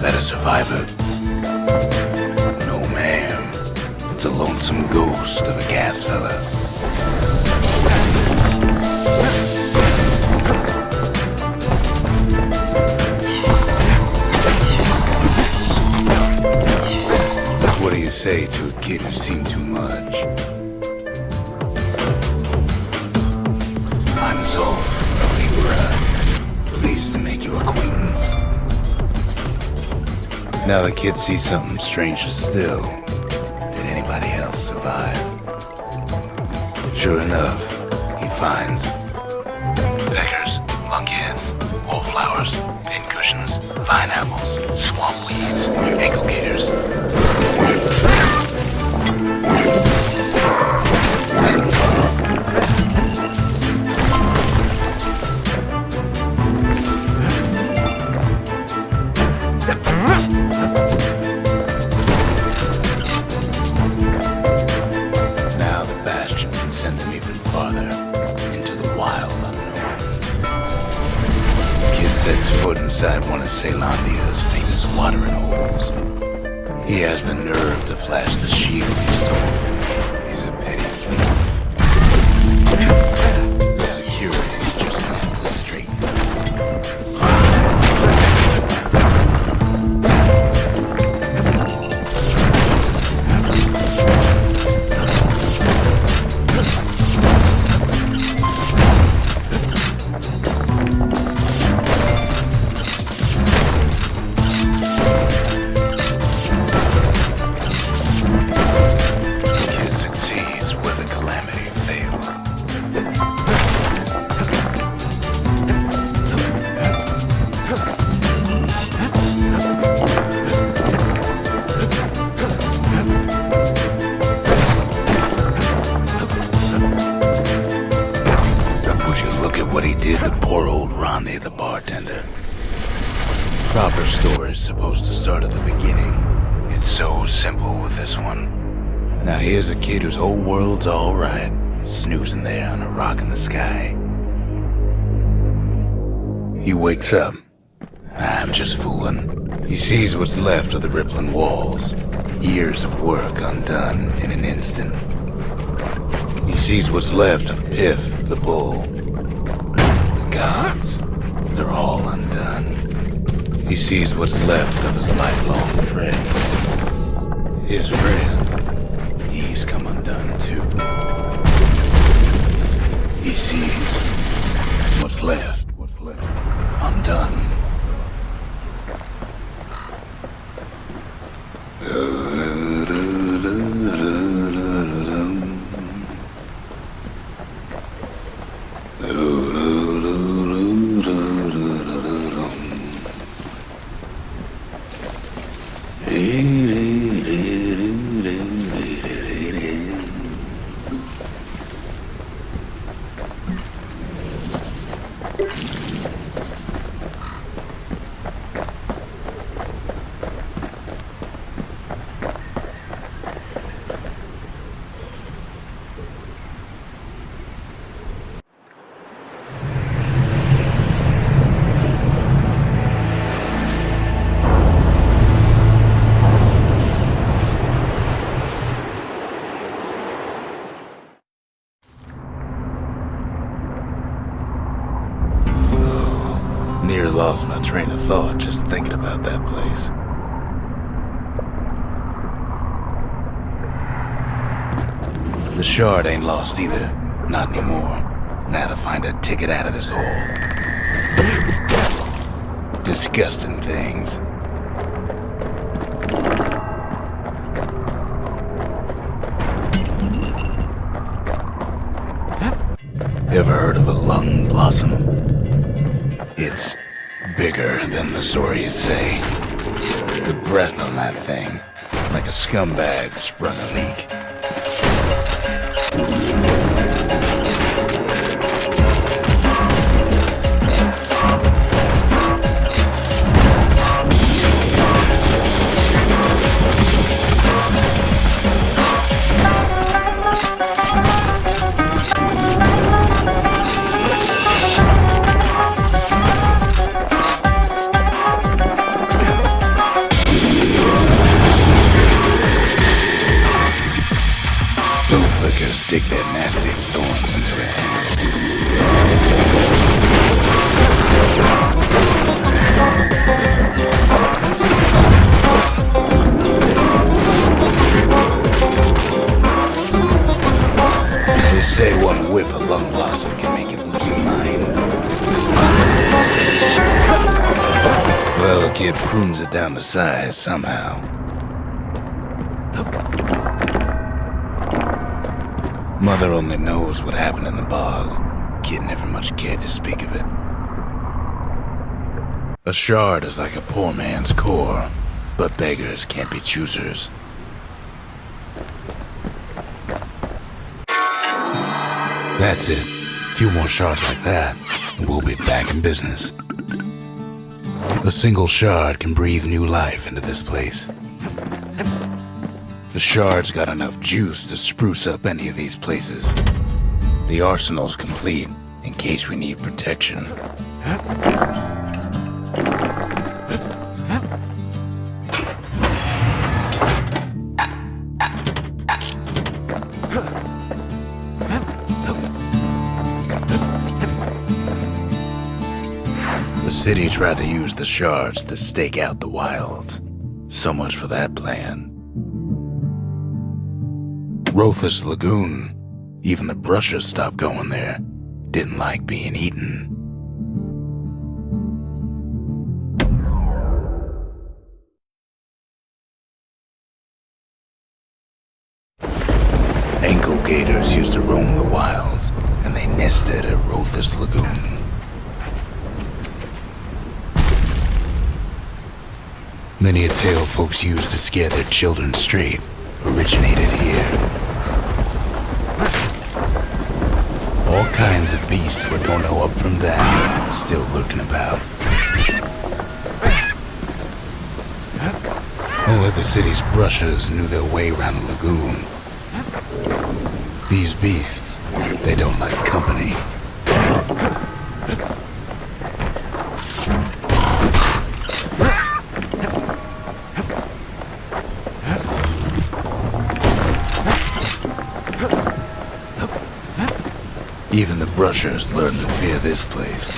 That a survivor? No, ma'am. It's a lonesome ghost of a gas fella. What do you say to a kid who's seen too much? I'm Zolf, pleased to make your acquaintance. Now the kid sees something stranger still. Did anybody else survive? Sure enough, he finds peckers, lunkheads, wallflowers, pincushions, vine apples, swamp weeds, ankle gators. Now the Bastion can send them even farther into the wild unknown. Kid sets foot inside one of Caelondia's famous watering holes. He has the nerve to flash the shield he stole. He's a petty thief. The security's just gonna have to straighten him. what he did to poor old Ronnie the bartender. Proper story's supposed to start at the beginning. It's so simple with this one. Now here's a kid whose whole world's alright, snoozing there on a rock in the sky. He wakes up. I'm just fooling. He sees what's left of the rippling walls. Years of work undone in an instant. He sees what's left of Pyth, the bull. The gods, they're all undone. He sees what's left of his lifelong friend. His friend, he's come undone too. He sees what's left undone. Near lost my train of thought just thinking about that place. The shard ain't lost either. Not anymore. Now to find a ticket out of this hole. Disgusting things. Ever heard of a lung blossom? It's bigger than the stories say. The breath on that thing, like a scumbag sprung a leak. Stick their nasty thorns into his hands. They say one whiff of lung blossom can make you lose your mind. Well, the kid prunes it down to size somehow. Mother only knows what happened in the bog. Kid never much cared to speak of it. A shard is like a poor man's core, but beggars can't be choosers. That's it. A few more shards like that, and we'll be back in business. A single shard can breathe new life into this place. The shard's got enough juice to spruce up any of these places. The arsenal's complete in case we need protection. The city tried to use the shards to stake out the wilds. So much for that plan. Roathus Lagoon, even the brushers stopped going there. Didn't like being eaten. Ankle gators used to roam the wilds, and they nested at Roathus Lagoon. Many a tale folks used to scare their children straight originated here. All kinds of beasts we don't know up from down, still lurking about. Only the city's brushers knew their way around the lagoon. These beasts, they don't like company. Even the brushers learned to fear this place.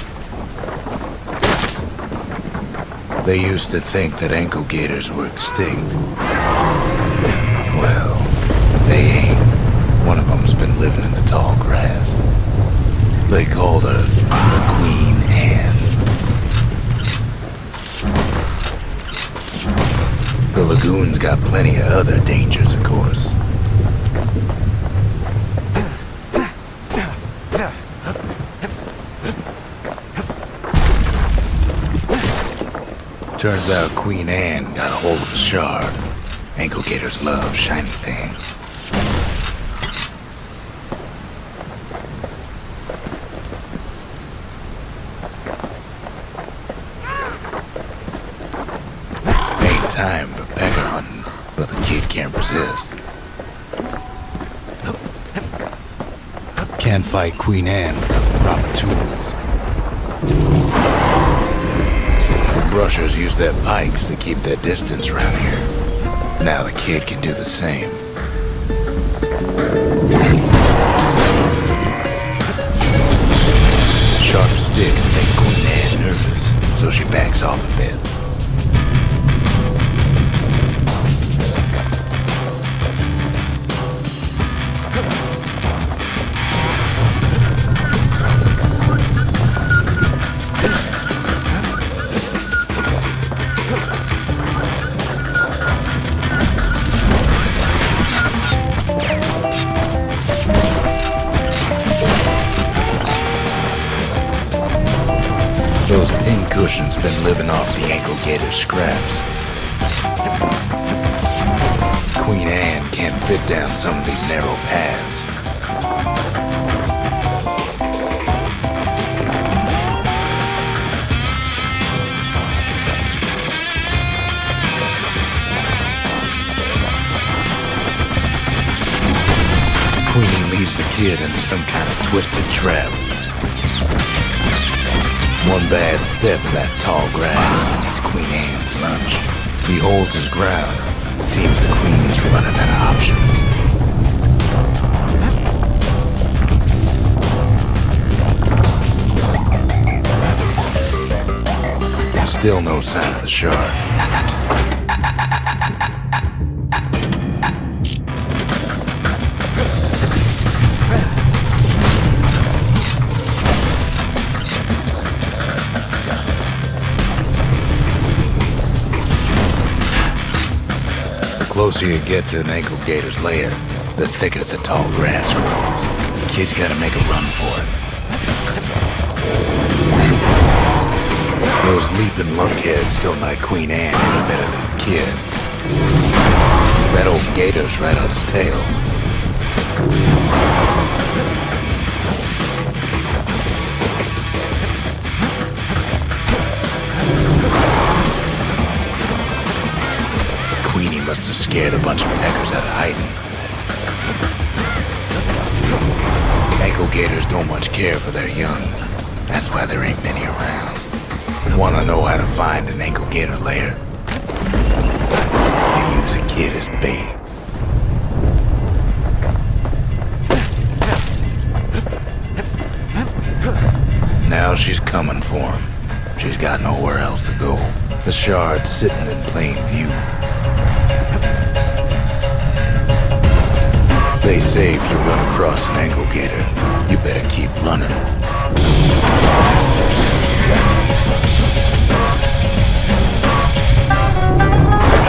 They used to think that ankle gators were extinct. Well, they ain't. One of them's been living in the tall grass. They called her Queen Anne. The lagoon's got plenty of other dangers, of course. Turns out Queen Anne got a hold of a shard. Ankle gators love shiny things. Ain't time for pecker hunting, but the kid can't resist. Can't fight Queen Anne without the proper tools. Brushers use their pikes to keep their distance around here. Now the kid can do the same. Sharp sticks make Queen Anne nervous, so she backs off a bit. Those pincushions been living off the ankle gator scraps. Queen Anne can't fit down some of these narrow paths. Queenie leads the kid into some kind of twisted trap. One bad step in that tall grass and it's Queen Anne's lunch. He holds his ground. Seems the Queen's running out of options. Still no sign of the shard. The closer you get to an ankle gator's lair, the thicker the tall grass grows. The kid's gotta make a run for it. Those leaping lunkheads don't like Queen Anne any better than the kid. That old gator's right on his tail. Queenie must have scared a bunch of peckers out of hiding. Ankle gators don't much care for their young. That's why there ain't many around. Wanna know how to find an ankle gator lair? You use a kid as bait. Now she's coming for him. She's got nowhere else to go. The shard's sitting in plain view. They say if you run across an ankle gator, you better keep running.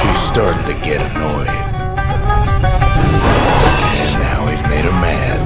She's starting to get annoyed. And now he's made her mad.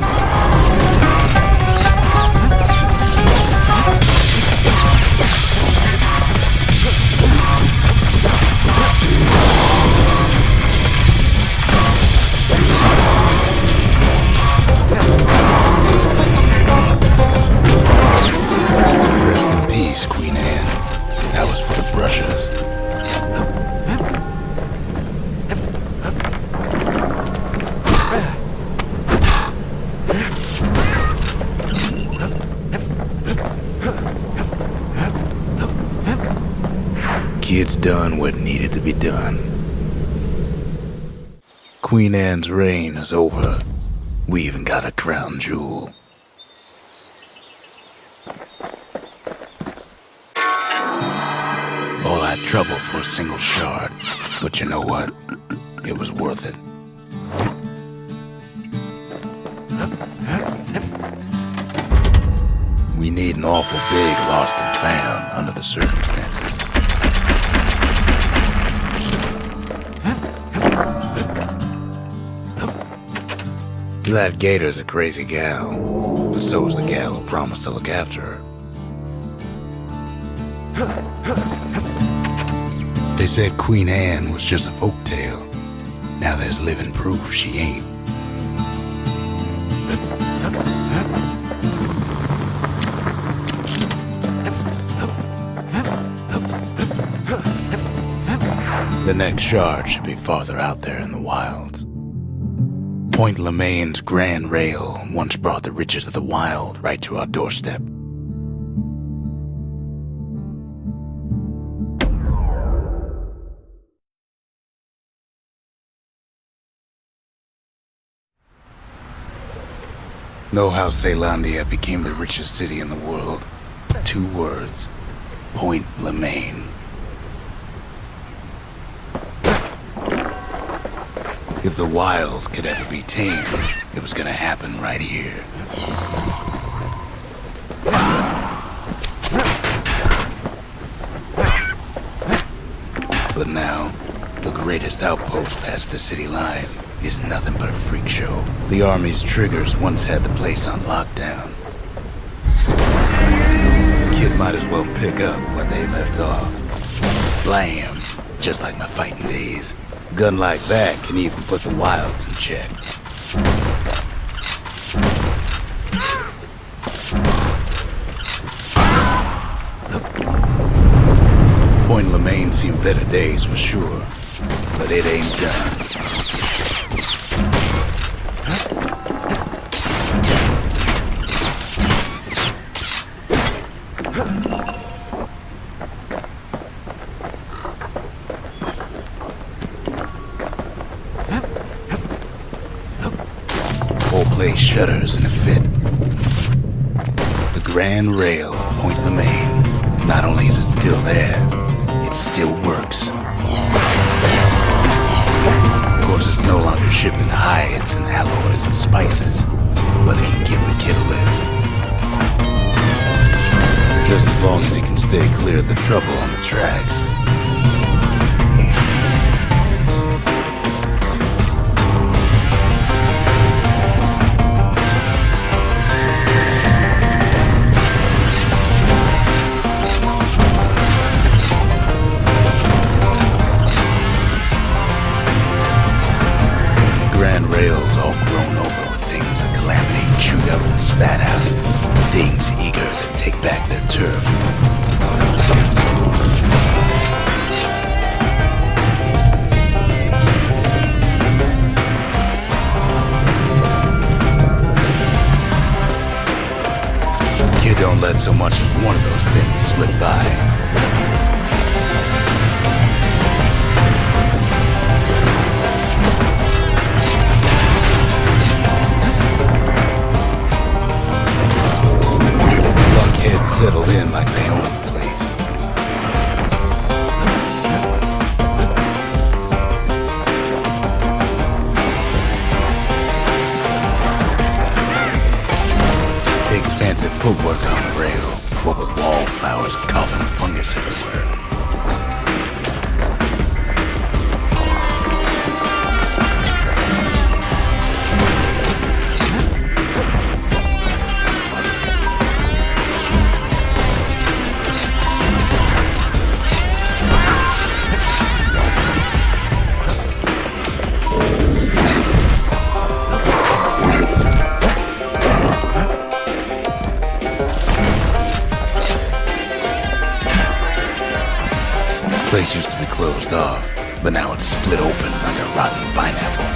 kids done what needed to be done. Queen Anne's reign is over. We even got a crown jewel. All that trouble for a single shard, but you know what? It was worth it. We need an awful big lost and found under the circumstances. That Gator's a crazy gal, but so is the gal who promised to look after her. They said Queen Anne was just a folktale. Now there's living proof she ain't. The next shard should be farther out there in the wilds. Point Lemaign's Grand Rail once brought the riches of the wild right to our doorstep. Know how Caelondia became the richest city in the world? 2 words. Point Lemaign. If the wilds could ever be tamed, it was gonna happen right here. But now, the greatest outpost past the city line is nothing but a freak show. The army's triggers once had the place on lockdown. Kid might as well pick up where they left off. Blam, just like my fighting days. Gun like that can even put the wilds in check. Point Lemaign seen better days for sure, but it ain't done. Place shudders in a fit. The Grand Rail of Point Lemaign, not only is it still there, it still works. Of course, it's no longer shipping hides and alloys and spices, but it can give the kid a lift. Just as long as he can stay clear of the trouble on the tracks. Rails all grown over with things the Calamity chewed up and spat out. Things eager to take back their turf. Kid don't let so much as one of those things slip by. Settled in like they own the place. Takes fancy footwork on the rail, what with wallflowers, coughing fungus everywhere. The place used to be closed off, but now it's split open like a rotten pineapple.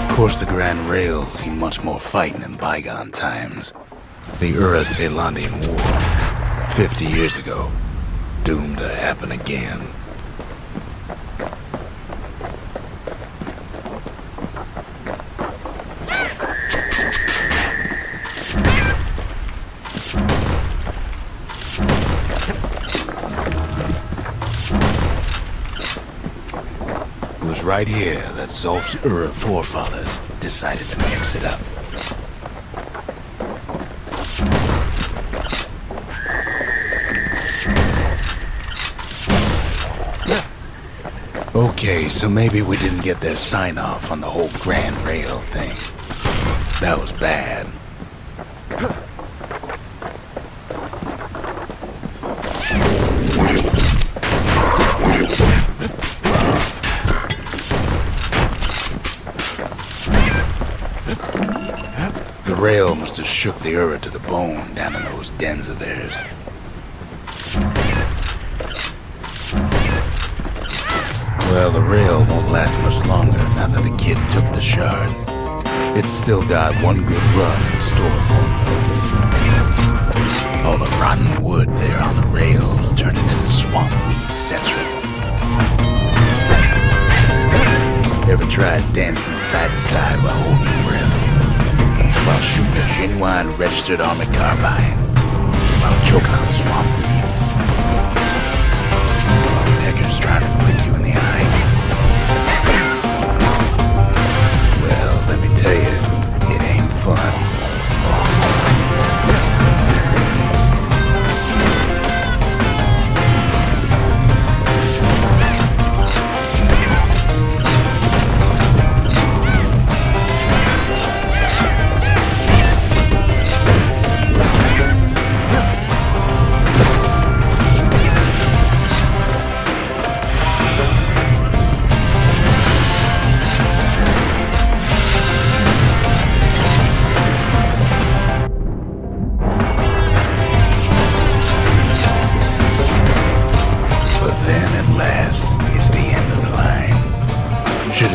Of course, the Grand Rails see much more fighting in bygone times. The Caelondian War, 50 years ago, doomed to happen again. It was right here that Zolf's forefathers decided to mix it up. Okay, so maybe we didn't get their sign-off on the whole Grand Rail thing. That was bad. The rail must have shook the Ura to the bone down in those dens of theirs. Well, the rail won't last much longer now that the kid took the shard. It's still got one good run in store for him, though. All the rotten wood there on the rails turned it into swamp weed central. Ever tried dancing side to side while holding your breath? While shooting a genuine registered army carbine? While choking on swamp weed? While peckers trying to prick you in the eye? Well, let me tell you, it ain't fun.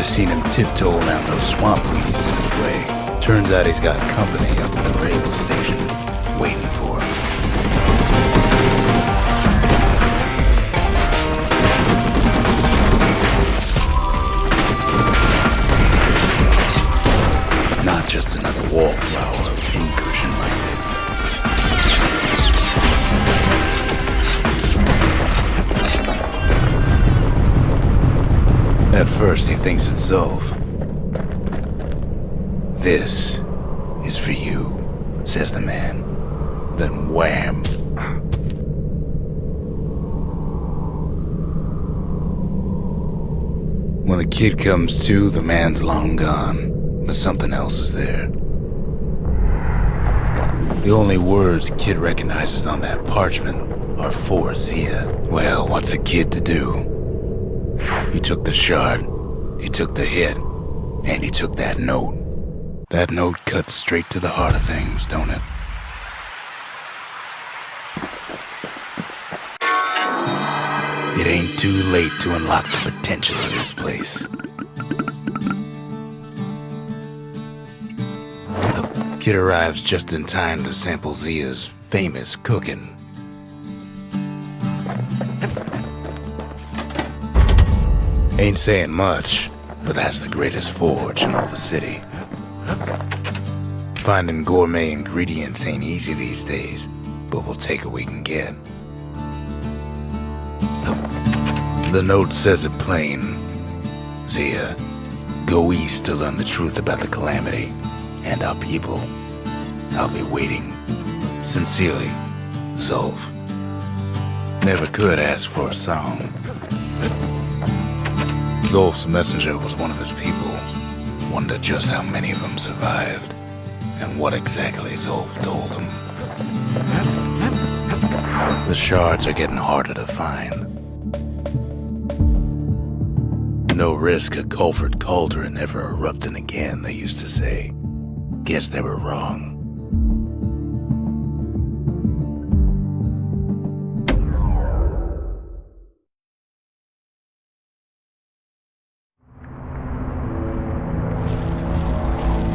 Seen him tiptoe around those swamp weeds in his way. Turns out he's got company up at the rail station, waiting for him. Not just another wallflower or pincushion minded. At first, he thinks it's Zolf. This is for you, says the man. Then wham! When the kid comes to, the man's long gone, but something else is there. The only words kid recognizes on that parchment are for Zia. Well, what's a kid to do? He took the shard, he took the hit, and he took that note. That note cuts straight to the heart of things, don't it? It ain't too late to unlock the potential of this place. Kid arrives just in time to sample Zia's famous cooking. Ain't saying much, but that's the greatest forge in all the city. Finding gourmet ingredients ain't easy these days, but we'll take what we can get. The note says it plain. Zia, go east to learn the truth about the Calamity and our people. I'll be waiting. Sincerely, Zolf. Never could ask for a song. Zolf's messenger was one of his people. Wonder just how many of them survived, and what exactly Zolf told him. The shards are getting harder to find. No risk of Colford Cauldron ever erupting again, they used to say. Guess they were wrong.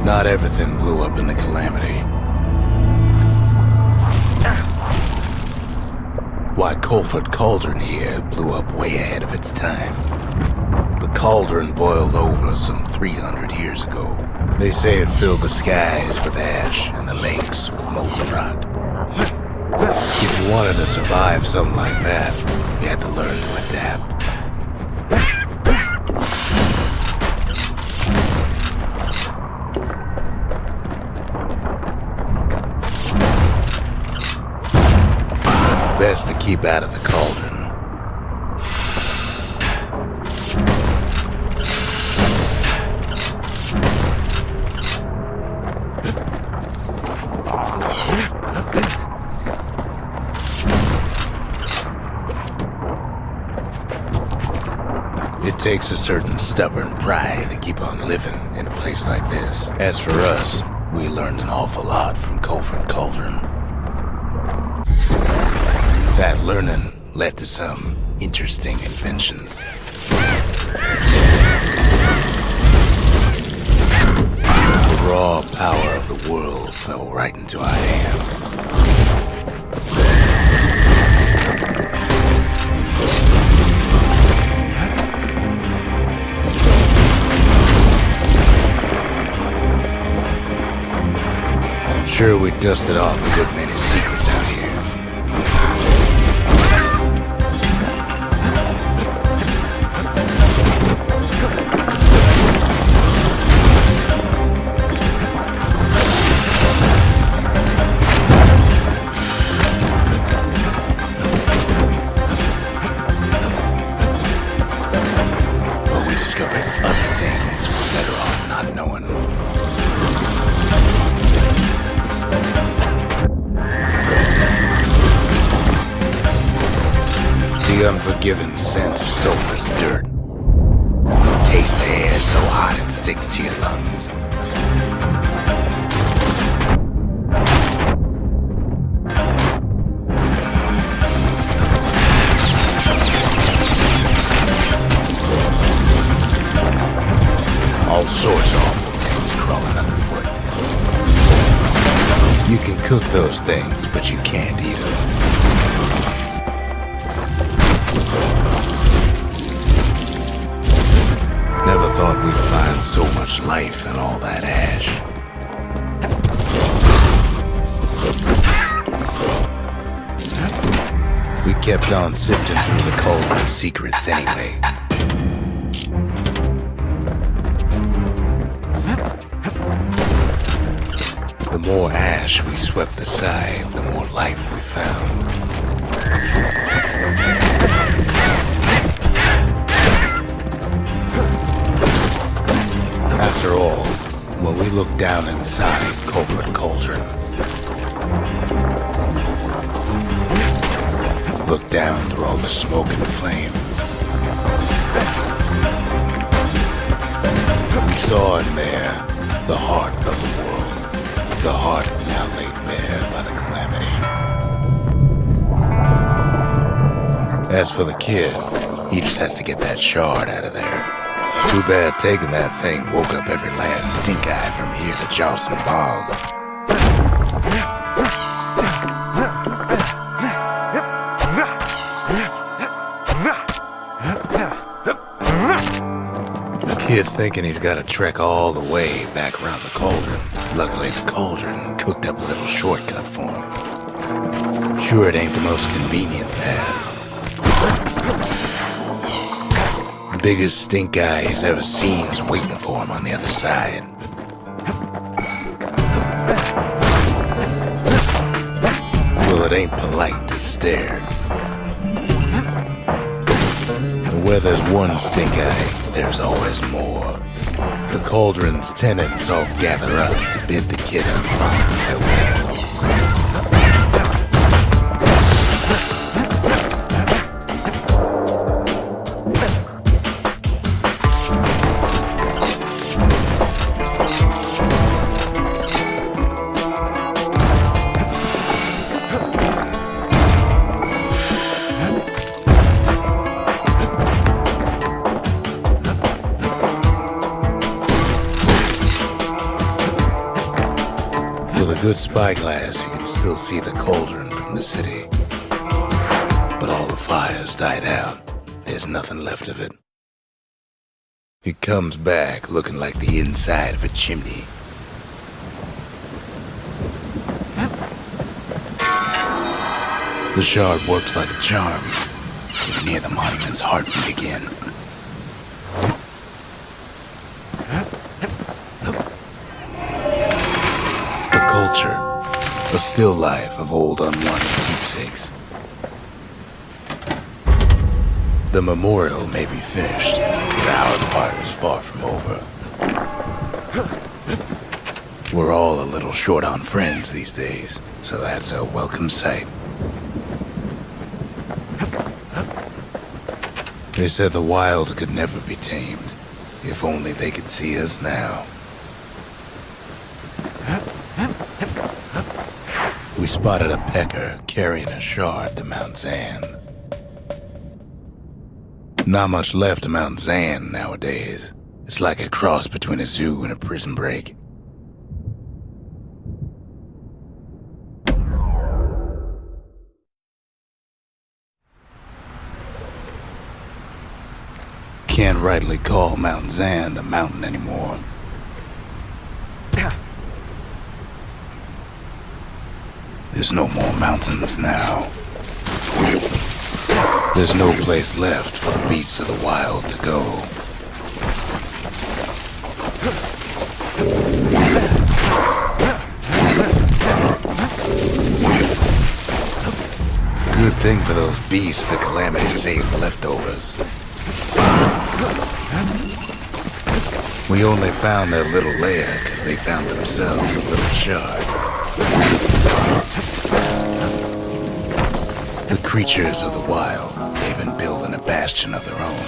Not everything blew up in the Calamity. why Colford Cauldron here blew up way ahead of its time. The cauldron boiled over some 300 years ago. They say it filled the skies with ash and the lakes with molten rock. If you wanted to survive something like that, you had to learn to adapt. Best to keep out of the cauldron. It takes a certain stubborn pride to keep on living in a place like this. As for us, we learned an awful lot from Colford Cauldron. That learning led to some interesting inventions. The raw power of the world fell right into our hands. Sure, we dusted off a good many secrets out here. But we discovered other things we're better off not knowing. The unforgiving scent of sulfurous dirt. Taste the air so hot it sticks to your lungs. All sorts of awful things crawling underfoot. You can cook those things, but you can't eat them. Never thought we'd find so much life in all that ash. We kept on sifting through the cauldron's secrets anyway. The more ash we swept aside, the more life we found. After all, when we looked down inside Colford Cauldron, looked down through all the smoke and flames, we saw in there the heart of the world, the heart now laid bare by the Calamity. As for the kid, he just has to get that shard out of there. Too bad taking that thing woke up every last stink eye from here to Jawson Bog. The kid's thinking he's got to trek all the way back around the cauldron. Luckily, the cauldron cooked up a little shortcut for him. Sure, it ain't the most convenient path. Biggest stink eye he's ever seen's waiting for him on the other side. Well, it ain't polite to stare. And where there's one stink eye, there's always more. The cauldron's tenants all gather up to bid the kid a fond farewell. With a good spyglass, you can still see the cauldron from the city. but all the fires died out. There's nothing left of it. It comes back looking like the inside of a chimney. The shard works like a charm. You can hear the monument's heartbeat again. A culture, a still life of old unwanted keepsakes. The memorial may be finished, but our part is far from over. We're all a little short on friends these days, so that's a welcome sight. They said the wild could never be tamed, if only they could see us now. We spotted a pecker carrying a shard to Mount Zand. Not much left of Mount Zand nowadays. It's like a cross between a zoo and a prison break. Can't rightly call Mount Zand a mountain anymore. There's no more mountains now. There's no place left for the beasts of the wild to go. Good thing for those beasts the Calamity saved leftovers. We only found their little lair because they found themselves a little shard. The creatures of the wild, they've been building a bastion of their own.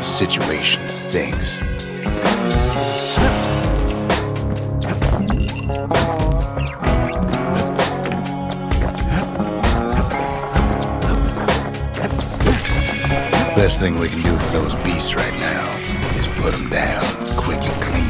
Situation stinks. Best thing we can do for those beasts right now is put them down quick and clean.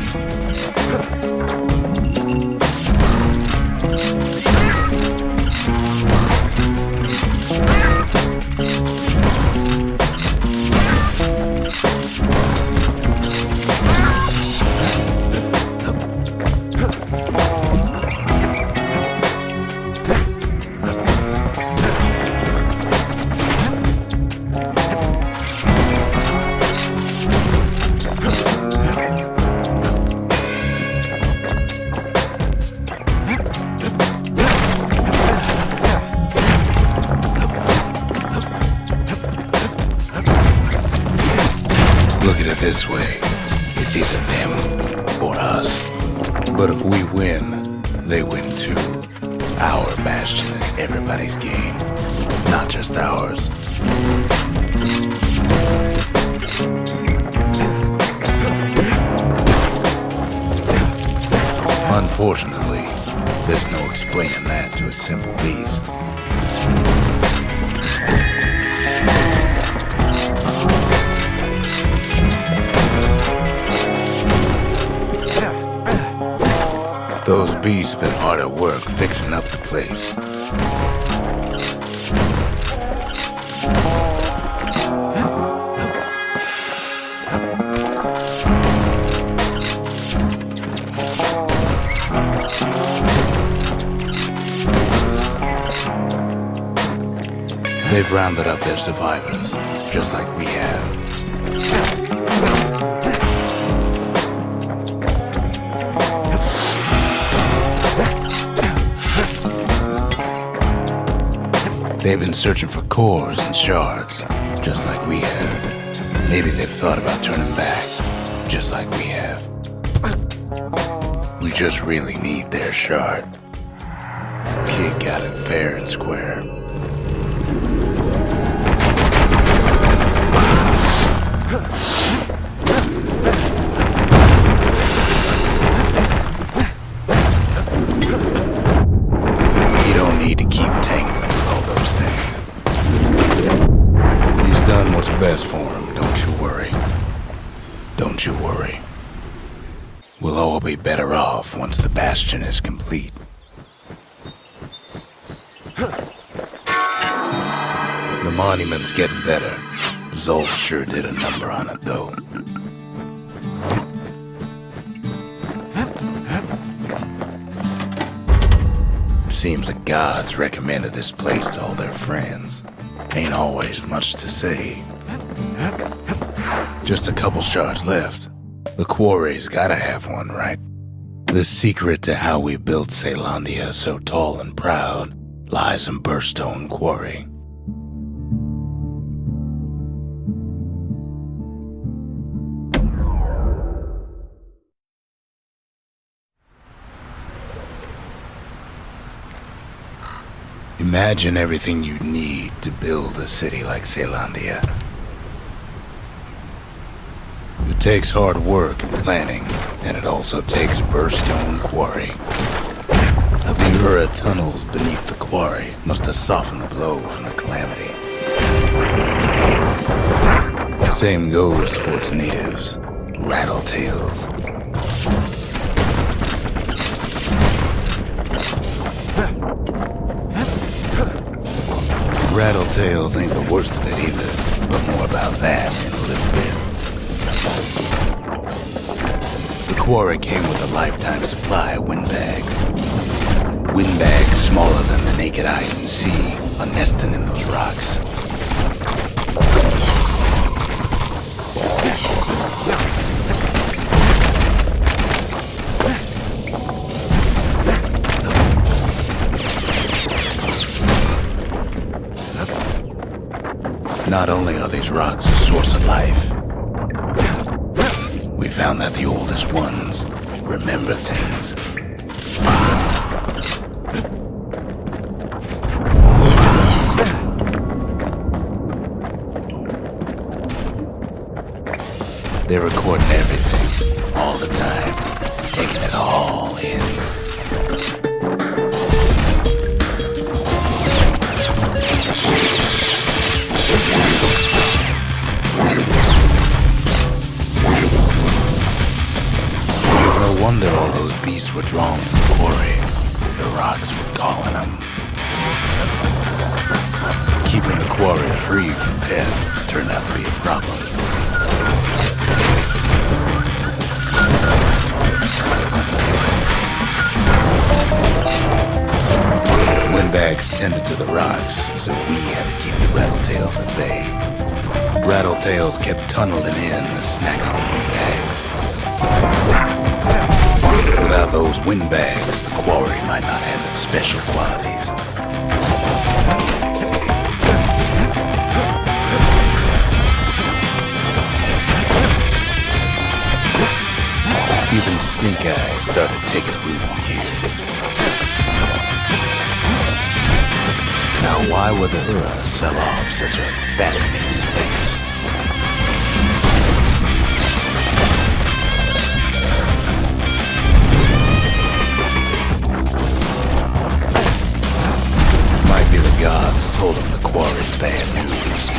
This way, it's either them or us. But if we win, they win too. Our bastion is everybody's game, not just ours. Unfortunately, there's no explaining that to a simple beast. Those beasts been hard at work fixing up the place. They've rounded up their survivors, just like we have. They've been searching for cores and shards, just like we have. Maybe they've thought about turning back, just like we have. We just really need their shard. kid got it fair and square. You don't need to keep tangling with all those things. He's done what's best for him, don't you worry. Don't you worry. We'll all be better off once the Bastion is complete. The monument's getting better. Zolf sure did a number on it, though. Seems the gods recommended this place to all their friends. Ain't always much to say. Just a couple shards left. The quarry's gotta have one, right? The secret to how we built Caelondia so tall and proud lies in Burstone Quarry. Imagine everything you'd need to build a city like Caelondia. It takes hard work and planning, and it also takes Burstone Quarry. The Ura tunnels beneath the quarry must have softened the blow from the Calamity. Same goes for its natives, Rattletails. Rattletails ain't the worst of it either, but more about that in a little bit. The quarry came with a lifetime supply of windbags. Windbags smaller than the naked eye can see are nesting in those rocks. Not only are these rocks a source of life, we found that the oldest ones remember things. They're recording everything, all the time, taking it all in. No wonder all those beasts were drawn to the quarry. The rocks were calling them. Keeping the quarry free from pests turned out to be a problem. Windbags tended to the rocks, so we had to keep the Rattletails at bay. Rattletails kept tunneling in to snack on windbags. Without those windbags, the quarry might not have its special qualities. Even Stink Eye started taking root here. Now, why would the Ura sell off such a fascinating place? Might be the gods told him the quarry's bad news.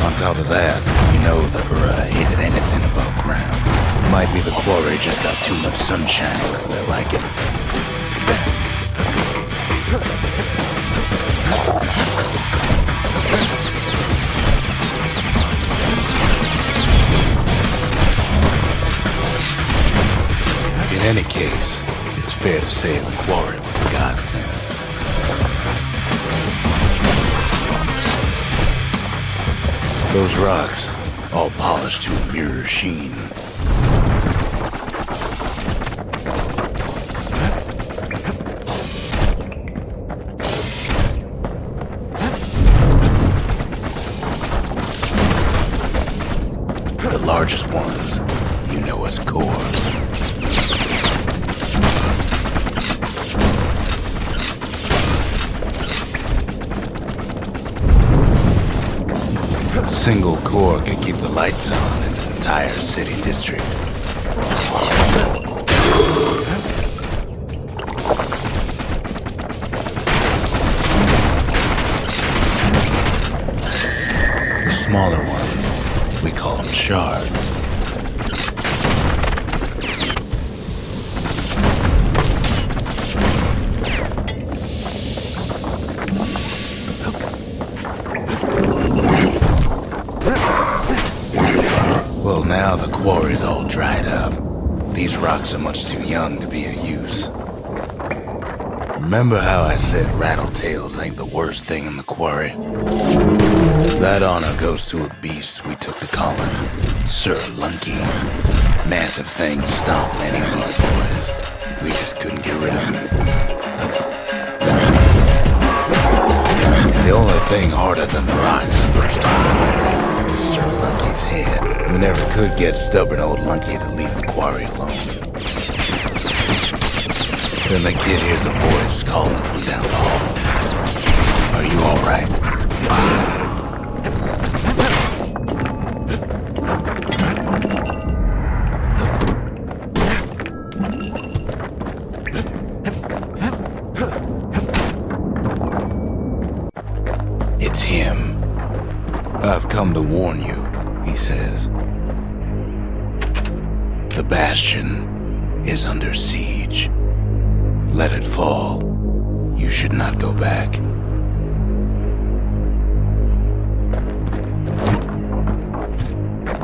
On top of that, you know the Ura hated anything above ground. Might be the quarry just got too much sunshine for their liking. In any case, it's fair to say the quarry was a godsend. Those rocks, all polished to a mirror sheen. largest ones you know as cores. A single core can keep the lights on in an entire city district. The smaller ones, we call them shards. Well, now the quarry's all dried up. These rocks are much too young to be of use. Remember how I said rattletails ain't the worst thing in the quarry? That honor goes to a beast we took to Colin, Sir Lunky. Massive thing stomped many of our boys. We just couldn't get rid of him. The only thing harder than the rocks Burstone is Sir Lunky's head. We never could get stubborn old Lunky to leave the quarry alone. Then the kid hears a voice calling from down the hall. Are you alright? It says. It's him. I've come to warn you, he says. The Bastion is under siege. Let it fall. You should not go back.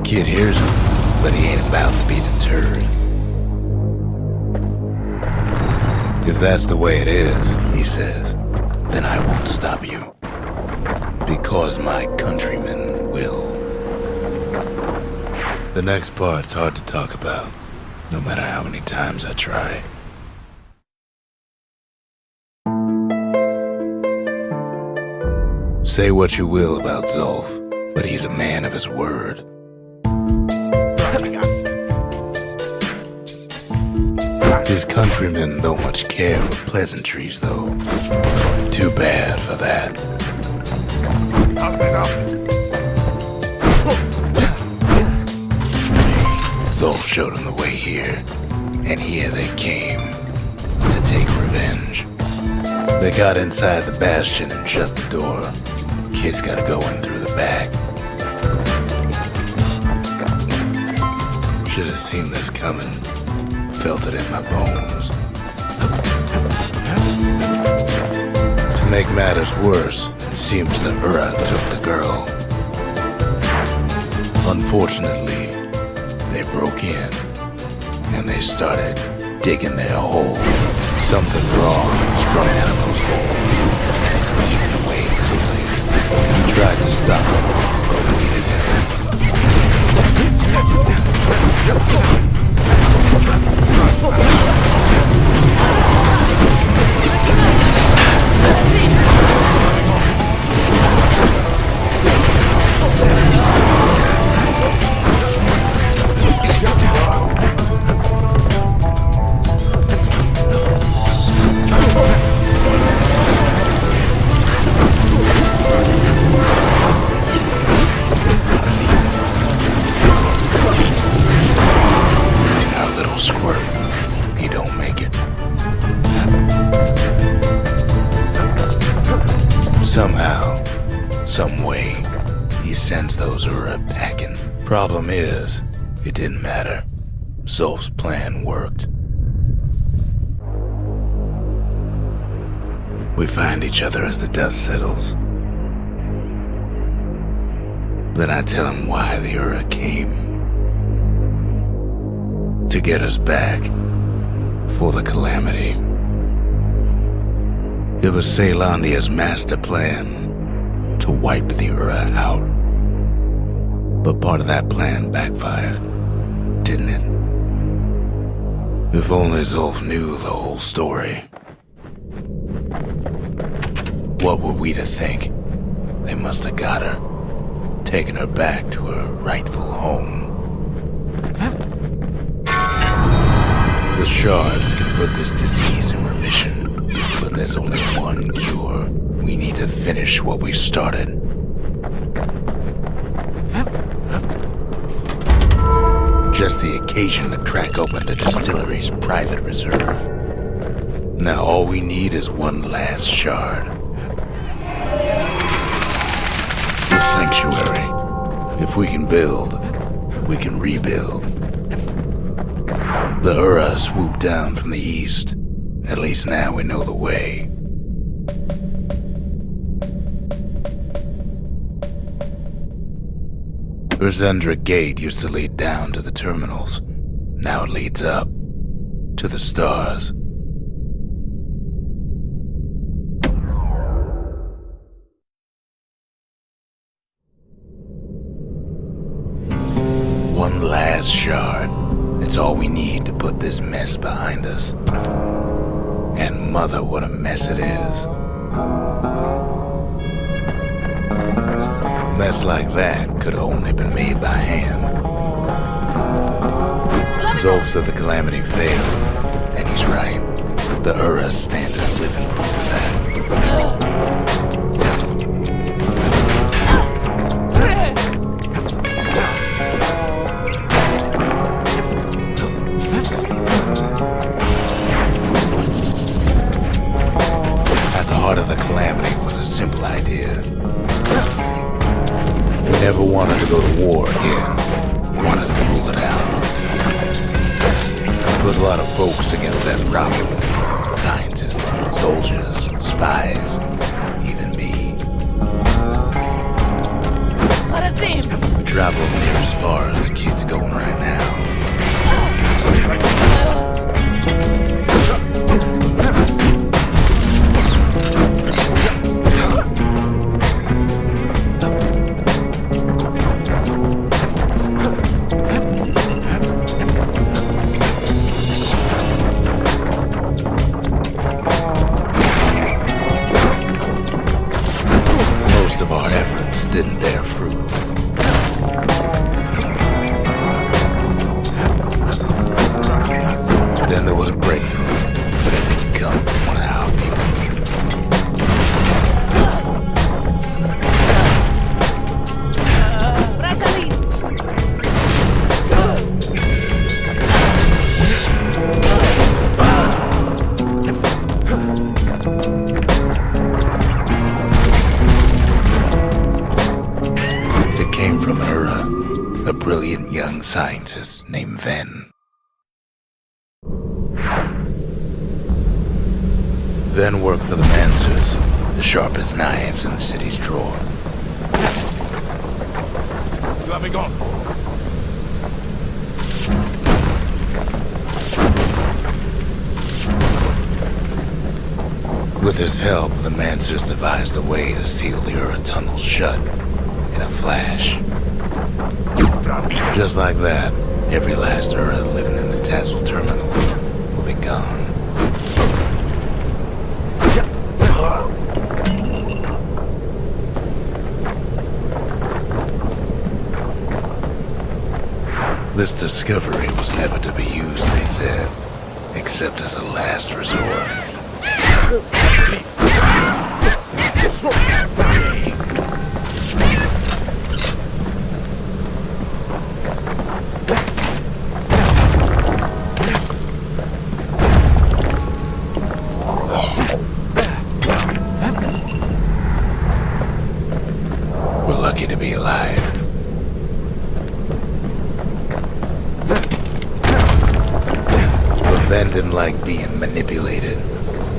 Kid hears him, but he ain't about to be deterred. If that's the way it is, he says, then I won't stop you. Because my countrymen will. The next part's hard to talk about, no matter how many times I try. Say what you will about Zulf, but he's a man of his word. His countrymen don't much care for pleasantries, though. Too bad for that. Zulf showed him the way here, and here they came to take revenge. They got inside the Bastion and shut the door. Kid's gotta go in through the back. Should have seen this coming. Felt it in my bones. To make matters worse, it seems the Ura took the girl. Unfortunately, they broke in, and they started digging their hole. Something wrong sprung out of those holes, and it's eating away at this place. We tried to stop him, but we needed him. Somehow, some way, he sends those Ura packing. Problem is, it didn't matter. Zulf's plan worked. We find each other as the dust settles. Then I tell him why the Ura came. To get us back. For the Calamity. It was Caelondia's master plan to wipe the Ura out. But part of that plan backfired, didn't it? If only Zulf knew the whole story. What were we to think? They must have got her, taken her back to her rightful home. The shards can put this disease in remission, but there's only one cure. We need to finish what we started. Just the occasion to crack open the distillery's private reserve. Now all we need is one last shard. The sanctuary. If we can build, we can rebuild. The Ura swooped down from the east. At least now we know the way. Urzendra Gate used to lead down to the terminals. Now it leads up to the stars. One last shard. It's all we need to put this mess behind us. And mother, what a mess it is. A mess like that could have only been made by hand. Zolf said the Calamity failed, and he's right. The Ura stand as living proof of that. At the heart of the Calamity was a simple idea. We never wanted to go to war again. We wanted to rule it out. Put a lot of folks against that problem. Scientists, soldiers, spies, even me. We traveled near as far as the kid's going right now. Most of our efforts didn't bear fruit. Then there was a breakthrough, but it didn't come from one of our people. It came from an Ura, a brilliant young scientist named Ven. Ven worked for the Mancers, the sharpest knives in the city's drawer. Let me go. With his help, the Mancers devised a way to seal the Ura tunnels shut in a flash. Just like that, every last Ura living in the Tassel terminals will be gone. This discovery was never to be used, they said, except as a last resort. We're lucky to be alive. But Ven didn't like being manipulated.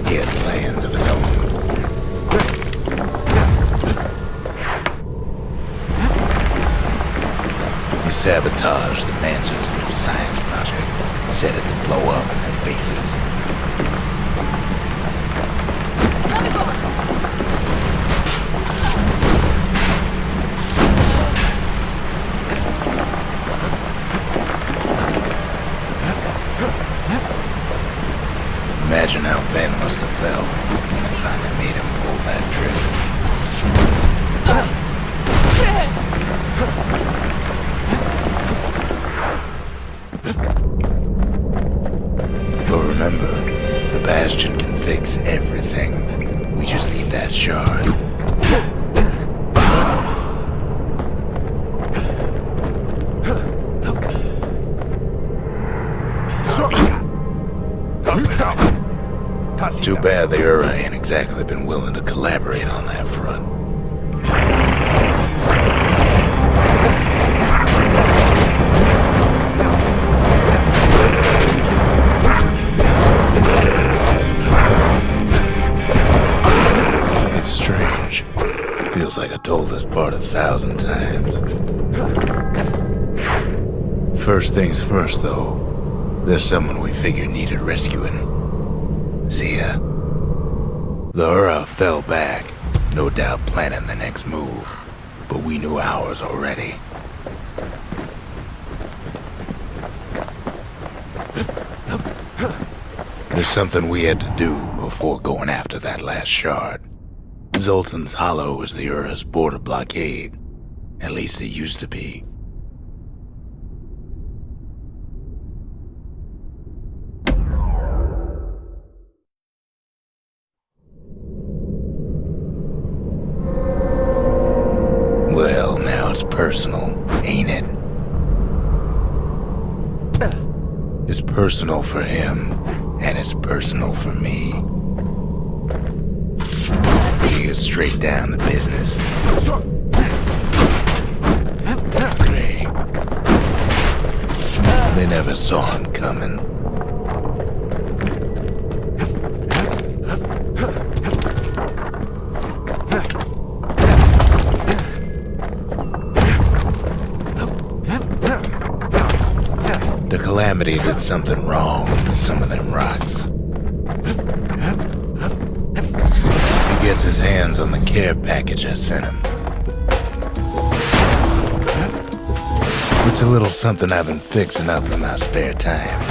He had plans of his own. He sabotaged the Mancers' little science project, set it to blow up in their faces. Imagine how Ven must have felt when they finally made him pull that trigger. fix everything. We just need that shard. Too bad the Ura ain't exactly been willing to collaborate on that front. It's strange. Feels like I told this part 1,000 times. First things first, though. There's someone we figured needed rescuing. Zia. The Ura fell back, no doubt planning the next move, but we knew ours already. There's something we had to do before going after that last shard. Zoltan's Hollow is the Ura's border blockade. At least it used to be. Well, now it's personal, ain't it? It's personal for him, and it's personal for me. We get straight down to business. Great. They never saw him coming. The Calamity did something wrong with some of them rocks. He gets his hands on the care package I sent him. It's a little something I've been fixing up in my spare time.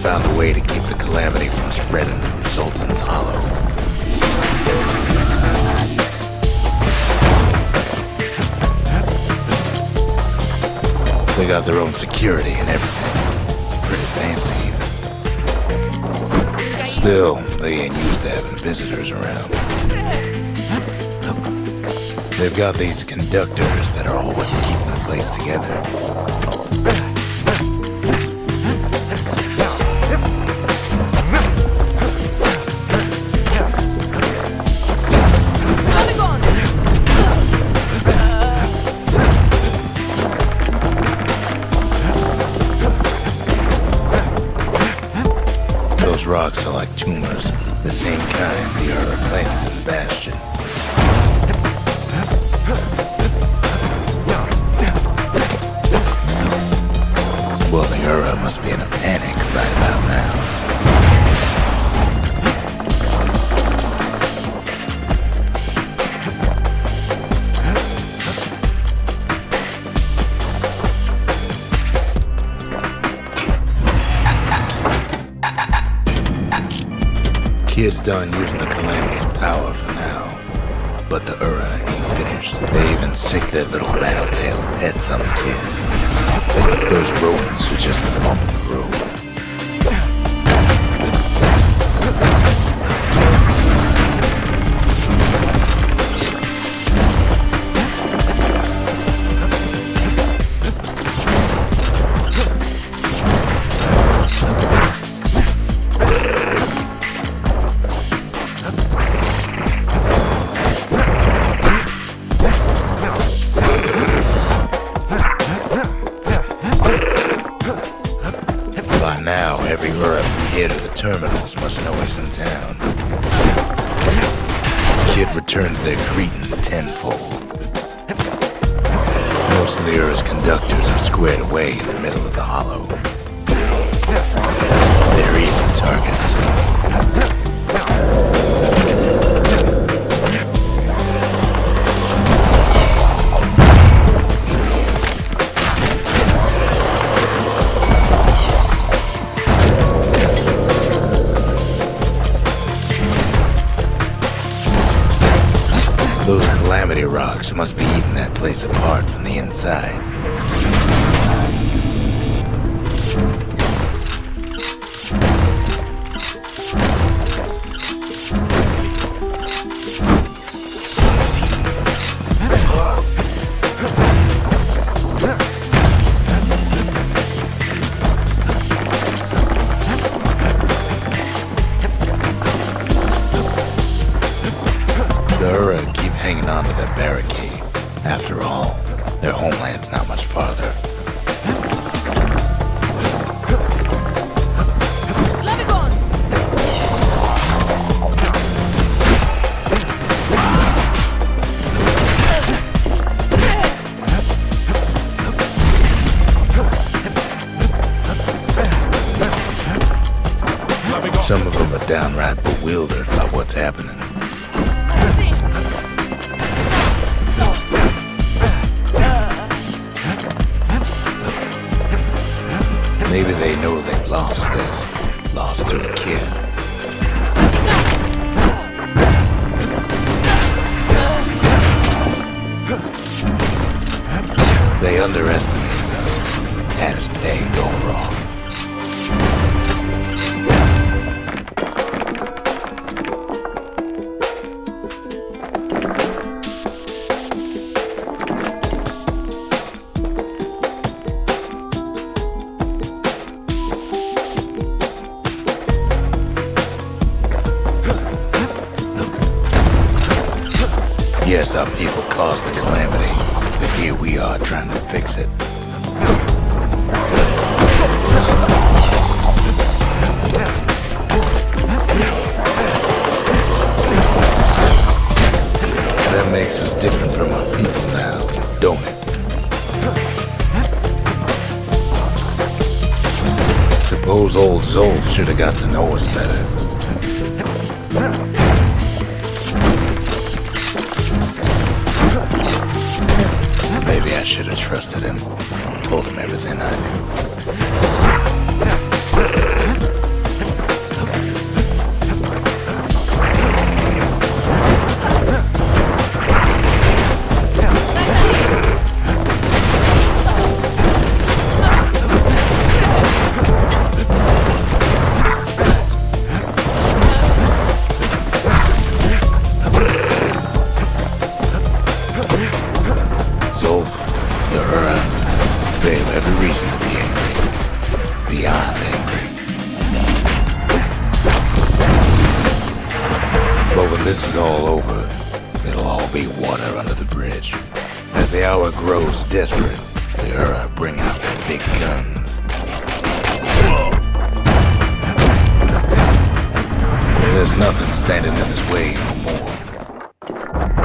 Found a way to keep the Calamity from spreading through Sultan's Hollow. They got their own security and everything. Pretty fancy. Still, they ain't used to having visitors around. They've got these conductors that are all what's keeping the place together. Rocks are like tumors, the same kind the Ura planted in the Bastion. Well, the Ura must be in a panic right about now. Kid's done using the Calamity's power for now, but the Ura ain't finished. They even sick their little rattletail pets on the kid. Those rodents are just a bump in the road. Terminals must know he's in town. Kid returns their greeting tenfold. Most of the Ura's conductors are squared away in the middle of the hollow. They're easy targets. Those Calamity rocks must be eating that place apart from the inside. After all, their homeland's not much farther. Some of them are downright bewildered by what's happening. Maybe they know they've lost this, lost to a kid. They underestimated us, had us pegged all wrong. Yes, our people caused the calamity, but here we are trying to fix it. That makes us different from our people now, don't it? Suppose old Zolf should have got to know us better. Maybe I should have trusted him, told him everything I knew. This is all over, it'll all be water under the bridge. As the hour grows desperate, the Ura bring out their big guns. There's nothing standing in his way no more.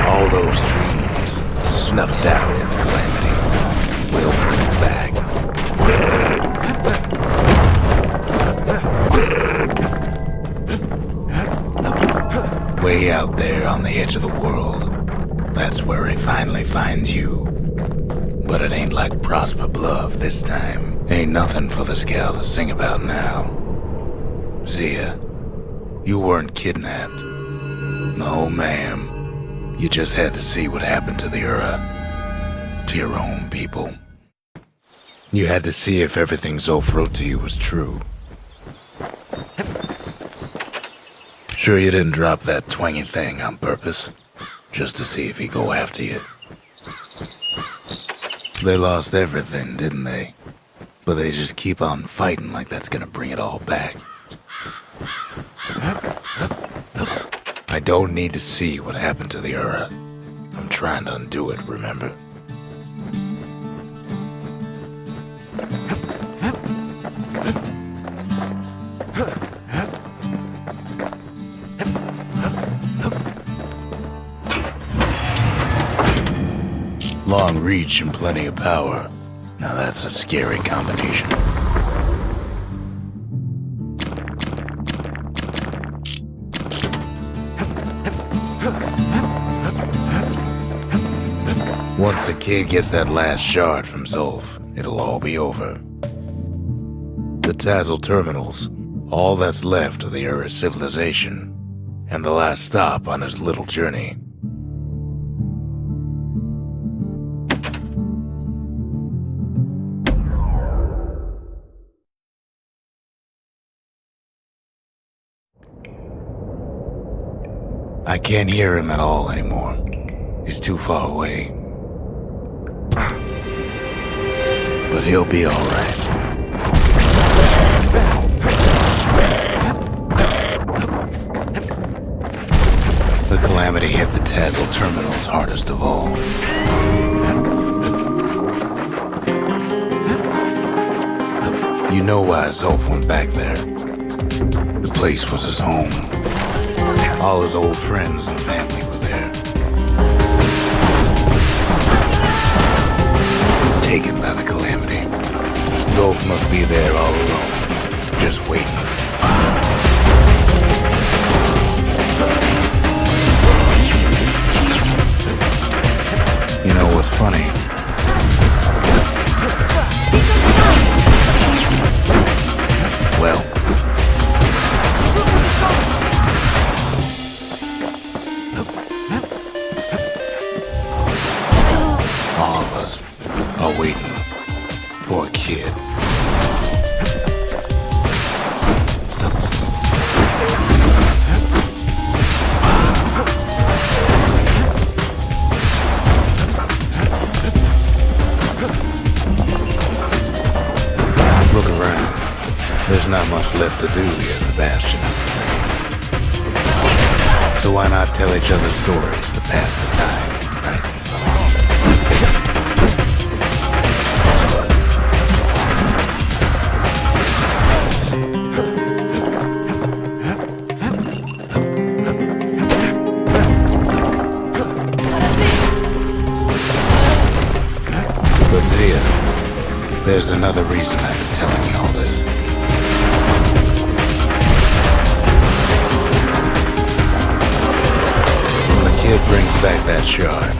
All those dreams, snuffed out in the calamity, will bring it back. Way out there on the edge of the world, that's where he finally finds you. But it ain't like Prosper Bluff this time. Ain't nothing for the Scout to sing about now. Zia, you weren't kidnapped. No, ma'am. You just had to see what happened to the Ura, to your own people. You had to see if everything Zolf wrote to you was true. Sure you didn't drop that twangy thing on purpose, just to see if he'd go after you? They lost everything, didn't they? But they just keep on fighting like that's gonna bring it all back. I don't need to see what happened to the Ura. I'm trying to undo it, remember? Long reach and plenty of power. Now that's a scary combination. Once the kid gets that last shard from Zolf, it'll all be over. The Tazzle terminals, all that's left of the Ura civilization, and the last stop on his little journey. I can't hear him at all anymore. He's too far away. But he'll be all right. The Calamity hit the Tassel terminals hardest of all. You know why his hope went back there. The place was his home. All his old friends and family were there. Taken by the Calamity. Zolf must be there all alone, just waiting. You know what's funny? Well, all of us are waiting for a kid. Look around. There's not much left to do here in the Bastion, I'm afraid. So why not tell each other stories to pass the time, right? But Zia, there's another reason I've been telling you all this. When the kid brings back that shard,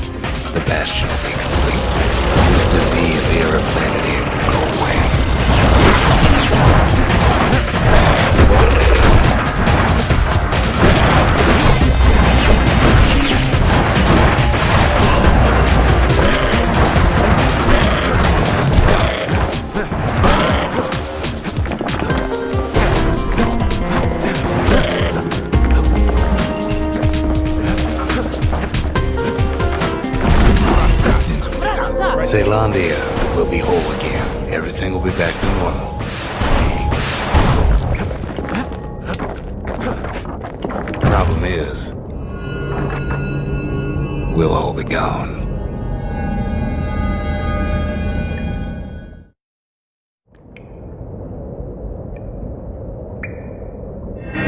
the Bastion will be complete. This disease the Arab planet here will go away. Caelondia will be whole again. Everything will be back to normal. Problem is, we'll all be gone.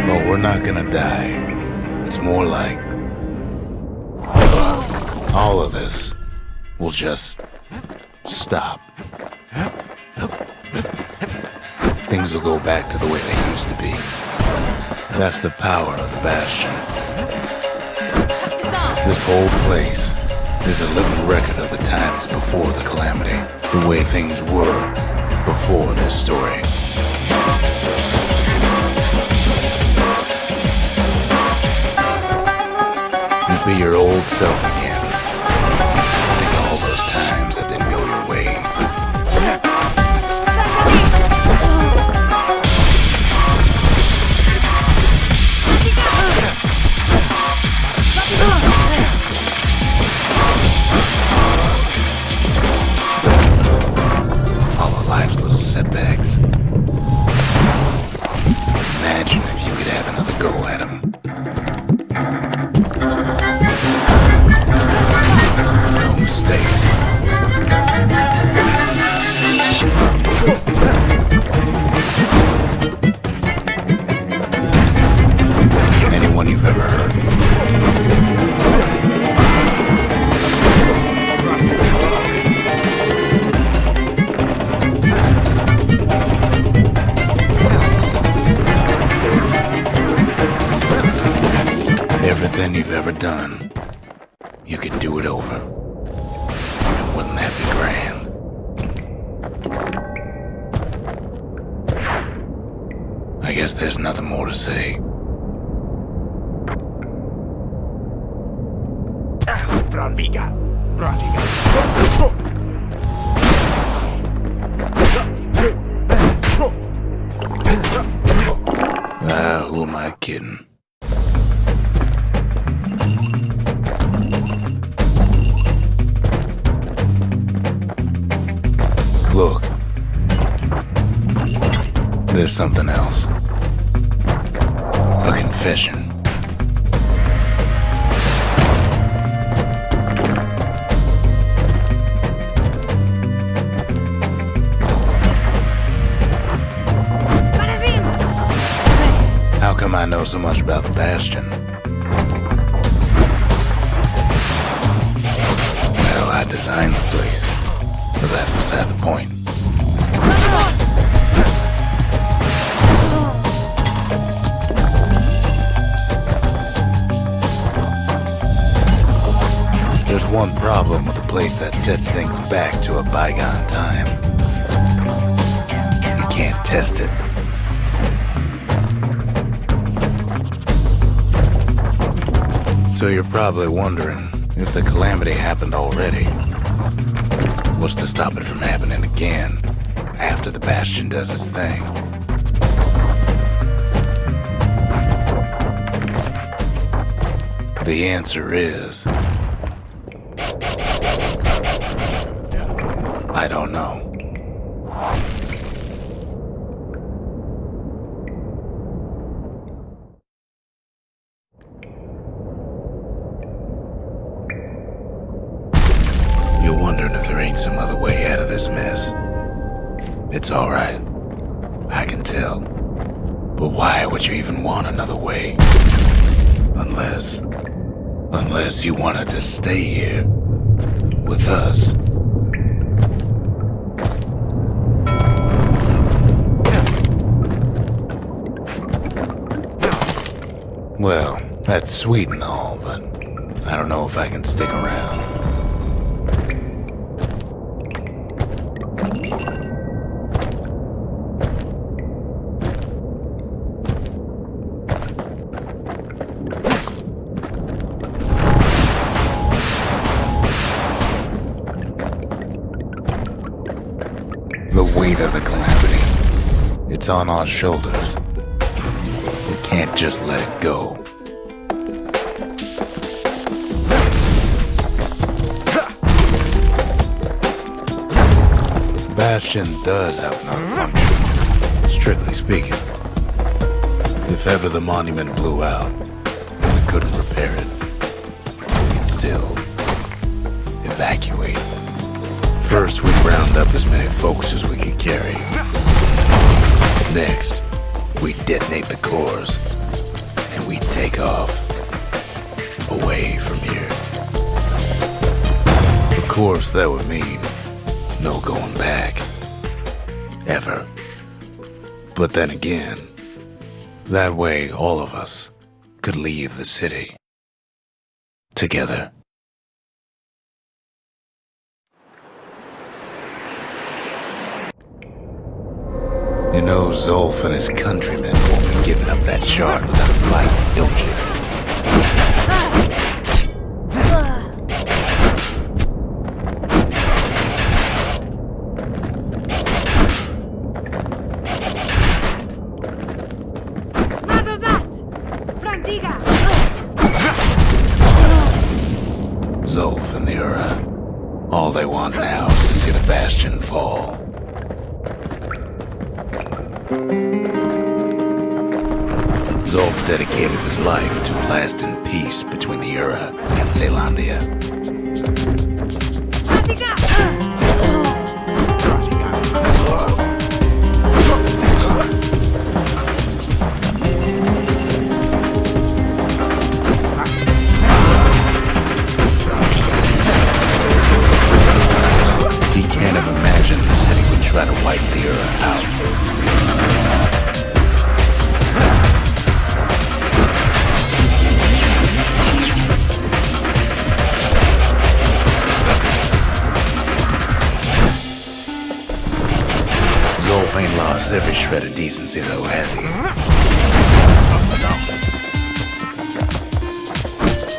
But we're not gonna die. It's more like all of this will just stop. Things will go back to the way they used to be. That's the power of the Bastion. This whole place is a living record of the times before the Calamity, the way things were before this story. You'd be your old self again. Think of all those times that didn't go your way. All of life's little setbacks. Imagine if you could have another go at them. No mistakes. Anyone you've ever heard. Everything you've ever done, you could do it over. And wouldn't that be grand? I guess there's nothing more to say. Who am I kidding? there's something else. A confession. How come I know so much about the Bastion? Well, I designed the place, but that's beside the point. There's one problem with a place that sets things back to a bygone time. You can't test it. So you're probably wondering if the Calamity happened already. What's to stop it from happening again after the Bastion does its thing? The answer is... I don't know. You're wondering if there ain't some other way out of this mess. It's alright. I can tell. But why would you even want another way? Unless you wanted to stay here with us. Well, that's sweet and all, but I don't know if I can stick around. The weight of the Calamity, it's on our shoulders. We can't just let it go. Bastion does have another function, strictly speaking. If ever the monument blew out and we couldn't repair it, we could still evacuate. First, we'd round up as many folks as we could carry. Next, we'd detonate the cores, and we'd take off, away from here. Of course, that would mean no going back. Ever. But then again, that way all of us could leave the city. Together. You know Zolf and his countrymen won't be giving up that shard without a fight, don't you? Zolf and the Ura, all they want now is to see the Bastion fall. Zolf dedicated his life to a lasting peace between the Ura and Caelondia. He can't have imagined the city would try to wipe the Ura out. Zolf ain't lost every shred of decency though, has he?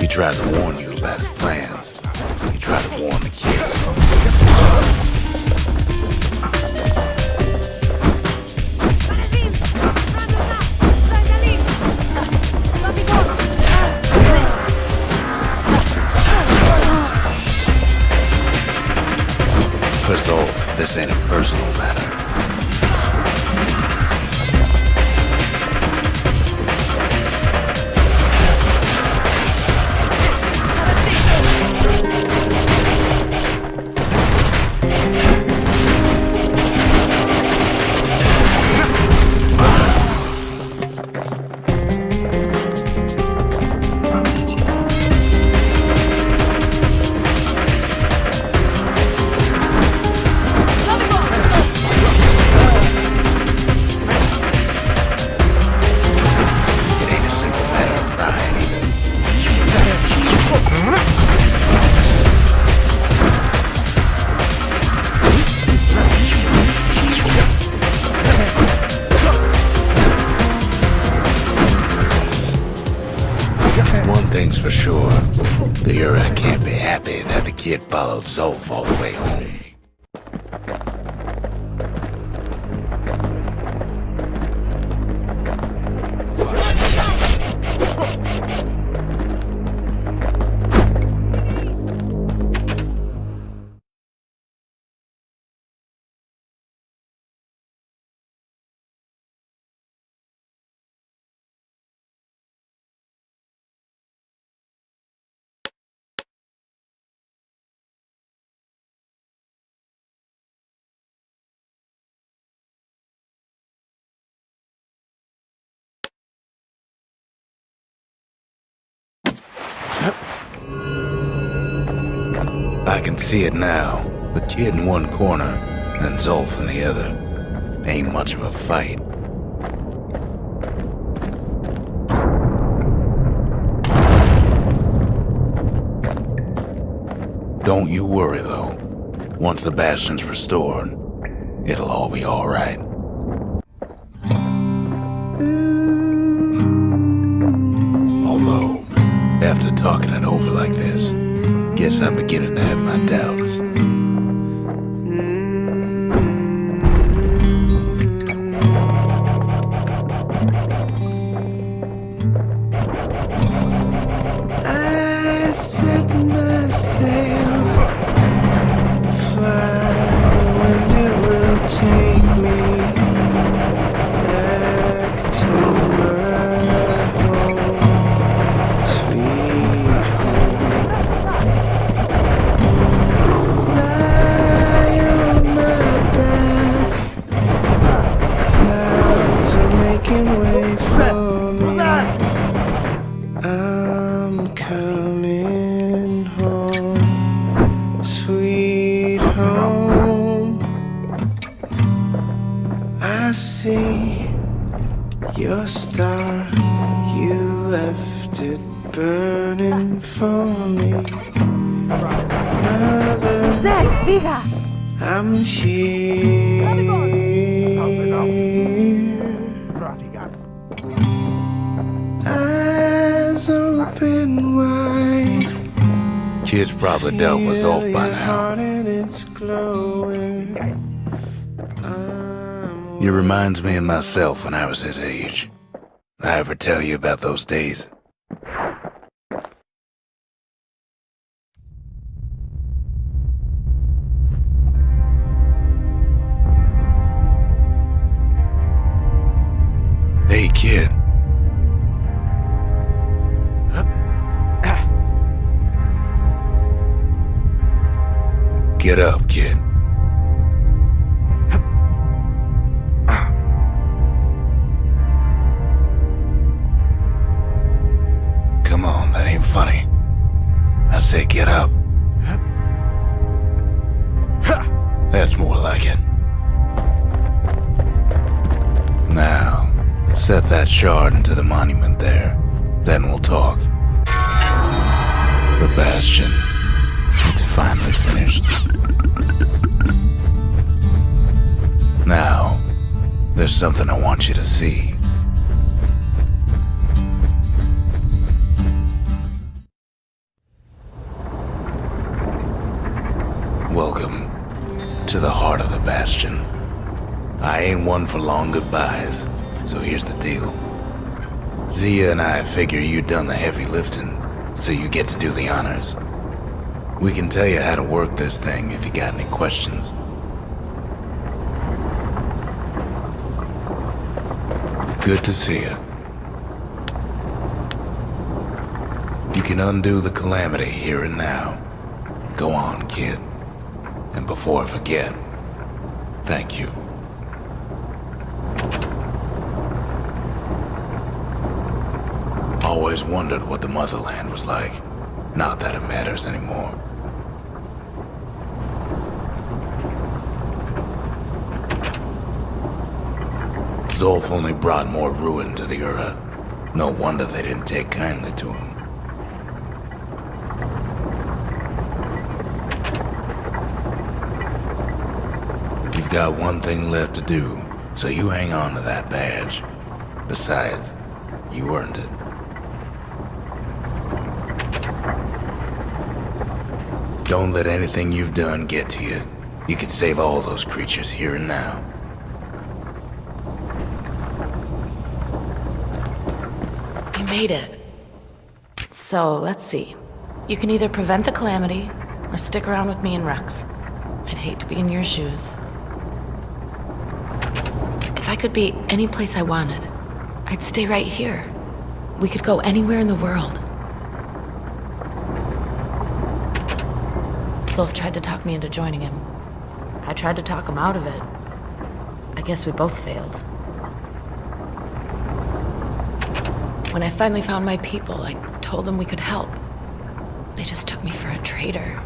He tried to warn you about his plans. He tried to warn the kid. For Zolf, this ain't a personal matter. The Ura can't be happy that the kid followed Zolf all the way home. I can see it now. The kid in one corner, and Zolf in the other. Ain't much of a fight. Don't you worry, though. Once the Bastion's restored, it'll all be alright. Although, after talking it over like this, guess I'm beginning to have my doubts. I set my sail, fly, the wind it will take me back to my home, sweet home. Lie on my back, clouds are making way for me. I'm coming home, sweet home. I see your star, you left it burning for me. Mother, I'm here. Eyes open wide. Kid's probably dealt with Zolf by now. And it's glowing. He reminds me of myself when I was his age. I ever tell you about those days? Hey, kid. Get up, kid. Come on, that ain't funny. I say get up. That's more like it. Now, set that shard into the monument there. Then we'll talk. The Bastion. It's finally finished. Now, there's something I want you to see. Welcome to the heart of the Bastion. I ain't one for long goodbyes, so here's the deal. Zia and I figure you done the heavy lifting, so you get to do the honors. We can tell you how to work this thing if you got any questions. Good to see you. You can undo the Calamity here and now. Go on, kid. And before I forget, thank you. Always wondered what the motherland was like. Not that it matters anymore. Zolf only brought more ruin to the Ura. No wonder they didn't take kindly to him. You've got one thing left to do, so you hang on to that badge. Besides, you earned it. Don't let anything you've done get to you. You can save all those creatures here and now. You made it. So, let's see. You can either prevent the Calamity, or stick around with me and Rucks. I'd hate to be in your shoes. If I could be any place I wanted, I'd stay right here. We could go anywhere in the world. Zolf tried to talk me into joining him. I tried to talk him out of it. I guess we both failed. When I finally found my people, I told them we could help. They just took me for a traitor.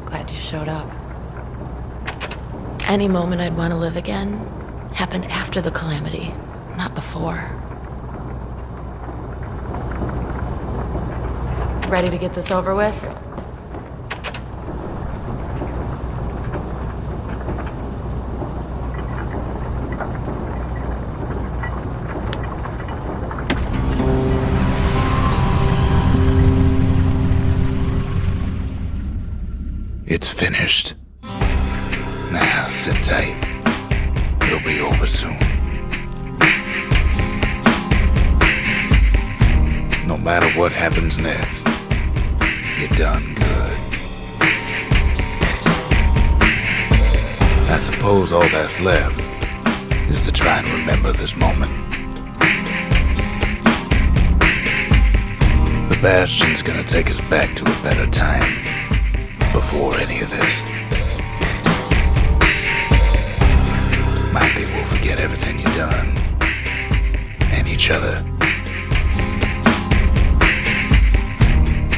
Glad you showed up. Any moment I'd want to live again happened after the Calamity, not before. Ready to get this over with? It's finished. Now, sit tight. It'll be over soon. No matter what happens next, you're done good. I suppose all that's left is to try and remember this moment. The Bastion's gonna take us back to a better time before any of this. Might be we'll forget everything you've done, and each other.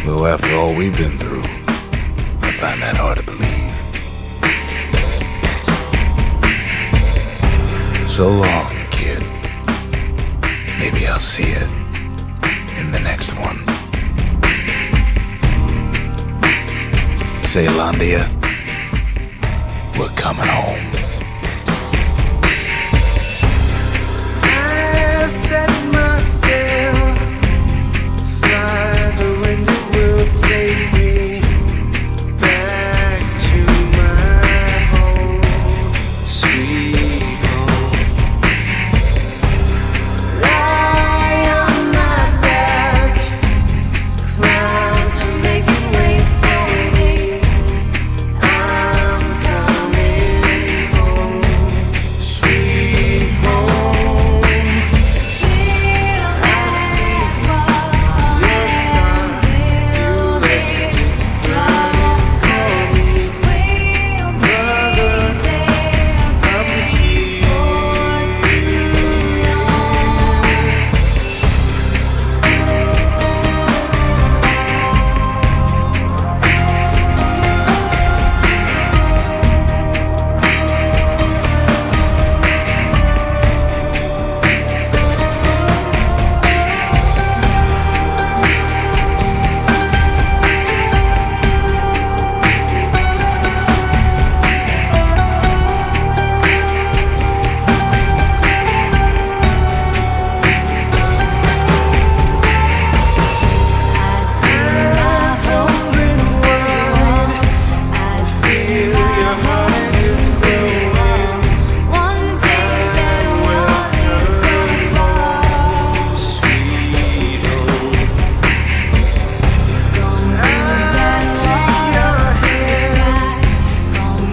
Though after all we've been through, I find that hard to believe. So long, kid. Maybe I'll see it in the next one. Caelondia, we're coming home. I set my sail, fly the wind, it will take me back to my home, sweet home. Lie on my back, climb to make it wait for me. I'm coming home, sweet home. I see your star, you left it flooding for me. Brother, I'm here too long. Eyes open wide, feel your heart, it's glowing. One day that world is gonna fall. Sweet home. Gonna I take your hand, bring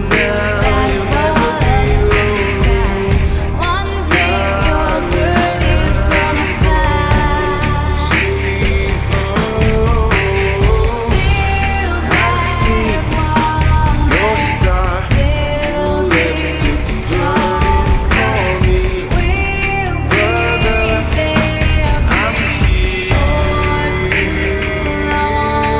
that world to sky. One day your bird is gonna fly. sweet home. I see your star, We'll left be it flooding for me. we'll be there I'm here. too long.